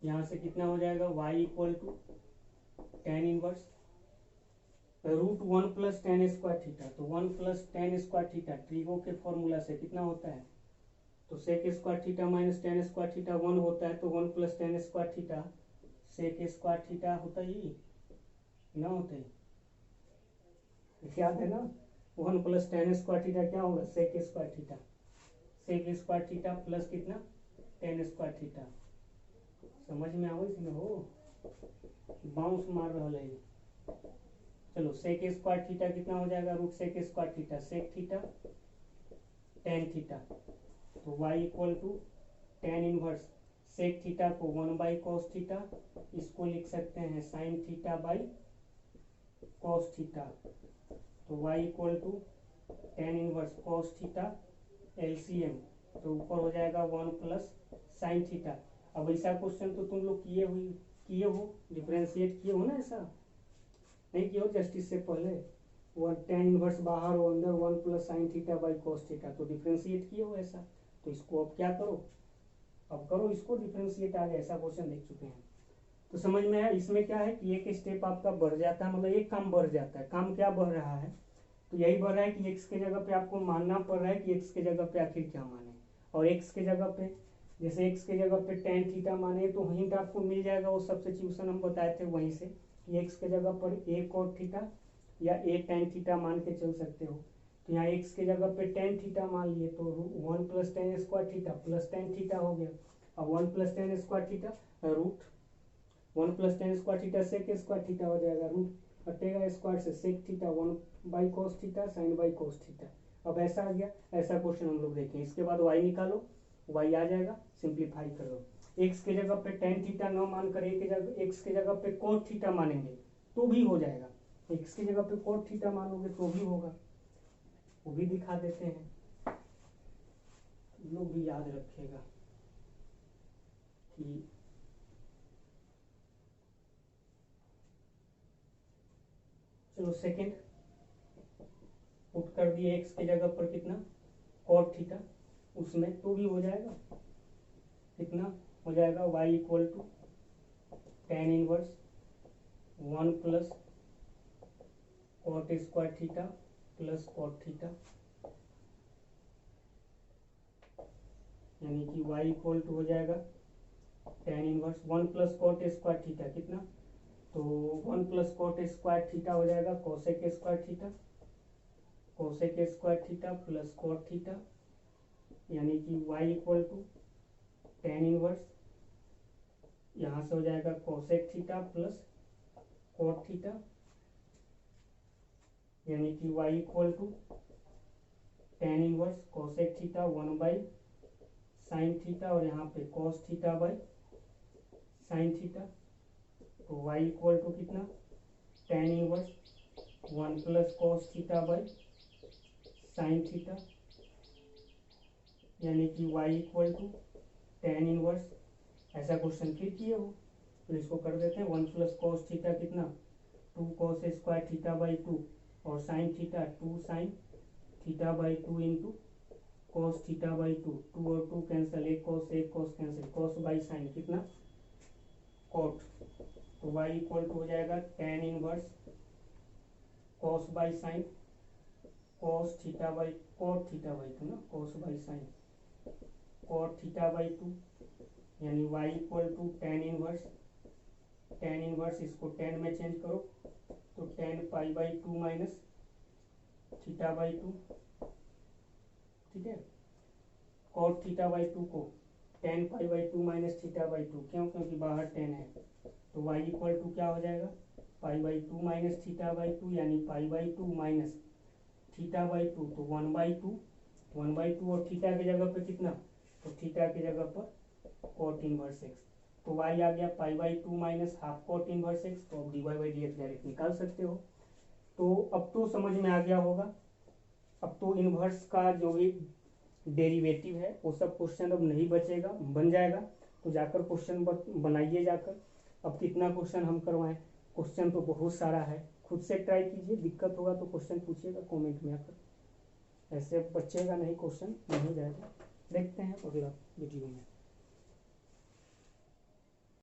यहाँ से कितना हो जाएगा, y equal to tan inverse root one plus tan square theta. तो one plus tan square theta trigo के फॉर्मूला से कितना होता है, तो sec square theta minus tan square theta one होता है, तो one plus tan square theta sec square theta होता ही ना, होता ही याद है ना। One plus tan square theta क्या होगा, sec square theta. Sec square theta plus कितना, टेन स्क्वायर थीटा। समझ में आओ इसमें हो, बाउंस मार रहा है। चलो सेक स्क्वायर थीटा कितना हो जाएगा, root sec square theta sec theta tan theta. तो y equal to tan inverse sec theta को वन बाई कॉस थीटा, इसको लिख सकते हैं sine theta by cos theta. तो y equal to tan inverse cos theta LCM, तो ऊपर हो जाएगा वन प्लस साइन थीटा। अब ऐसा क्वेश्चन तो तुम लोग किए हो, डिफ्रेंशिएट किए हो ना, ऐसा नहीं किया हो जस्ट इससे पहले। वन टेन इनवर्स बाहर हो अंदर one plus sign theta by cos theta, तो डिफ्रेंशिएट किए हो ऐसा। तो इसको अब क्या करो, अब करो इसको डिफ्रेंशिएट, आ गया ऐसा क्वेश्चन देख चुके हैं। तो समझ में आया। इसमें क्या है कि एक स्टेप आपका बढ़ जाता है, मतलब एक काम बढ़ जाता है। काम क्या बढ़ रहा है, तो यही बढ़ रहा है कि एक्स के जगह पे आपको मानना पड़ रहा है कि एक्स के जगह पे आखिर क्या माने। और एक्स के जगह पे जैसे एक्स के जगह पे टेन थीटा माने तो हिंट आपको मिल जाएगा, वो सब्स्टिट्यूशन हम बताए थे वहीं से, कि एक्स के जगह पर ए कॉट थीटा या ए टेन थीटा मान के चल सकते हो। तो यहाँ एक्स के जगह पे टेन थीटा मान लिए तो one plus tan square theta plus tan theta हो गया। अब one plus tan square theta root one plus tan square theta sec square theta हो जाएगा, रूट हटेगा स्क्वायर से sec theta one by cos theta sine by cos theta. अब ऐसा आ गया, ऐसा क्वेश्चन हम लोग देखें। इसके बाद y निकालो, y आ जाएगा, सिंप्लीफाई कर दो। एक्स के जगह पे टेन थीटा न मान कर एक्स के जगह पे कोट थीटा मानेंगे तो भी हो जाएगा। एक्स की जगह पे कोट थीटा मानोगे तो भी होगा, वो भी दिखा देते हैं, लोग भी याद रखेगा कि चलो सेकंड पुट कर दिए एक्स की जगह पर कितना कोट थीटा, उसमें तो भी हो जाएगा। कितना हो जाएगा, y equal to tan inverse one plus cot square theta plus cot theta, यानी कि y इक्वल टू हो जाएगा tan inverse one plus cot square theta कितना, तो one plus cot square theta हो जाएगा cosec square theta, cosec square theta plus cot theta, यानी कि y equal to tan inverse यहाँ से हो जाएगा cosec theta plus cot theta, यानी कि y equal to tan inverse cosec theta one by sine theta और यहाँ पे cos theta by sine theta. तो y इक्वल टू कितना, tan inverse one plus cos theta by sine theta, यानी कि y equal to tan inverse. ऐसा question फिर किए हो तो इसको कर देते हैं, वन प्लस कॉस थीटा कितना, two cos square theta by two और sine theta two sine theta by two into cos theta by two, to और टू कैंसिल, एक cos cancel, cos by sine कितना कॉट। तो y equal to हो जाएगा tan inverse cos by sine cos theta by cot theta by two ना, cos by sine cot theta by two, यानी y equal to tan inverse इसको tan में change करो तो tan pi by two minus theta by two, ठीक है। Cot theta by two को tan pi by two minus theta by to, क्यों, क्योंकि बाहर टेन है। तो y इक्वल टू क्या हो जाएगा, pi by two minus theta by two, यानी pi by two minus theta by two, तो वन बाई टू और थीटा की जगह पे कितना, तो थीटा की जगह पर कॉट इनवर्स एक्स। तो y आ गया pi by two minus half cot inverse x, तो अब dy by D x direct निकाल सकते हो। तो अब तो समझ में आ गया होगा। अब तो इनवर्स का जो भी डेरिवेटिव है वो सब क्वेश्चन अब नहीं बचेगा, बन जाएगा। तो जाकर क्वेश्चन बनाइए जाकर। अब कितना क्वेश्चन हम करवाएं, क्वेश्चन तो बहुत सारा है, खुद से ट्राई कीजिए, दिक्कत होगा तो क्वेश्चन पूछिएगा कमेंट में आकर, ऐसे बचेगा नहीं, क्वेश्चन नहीं जाएगा। देखते हैं अगला वीडियो में।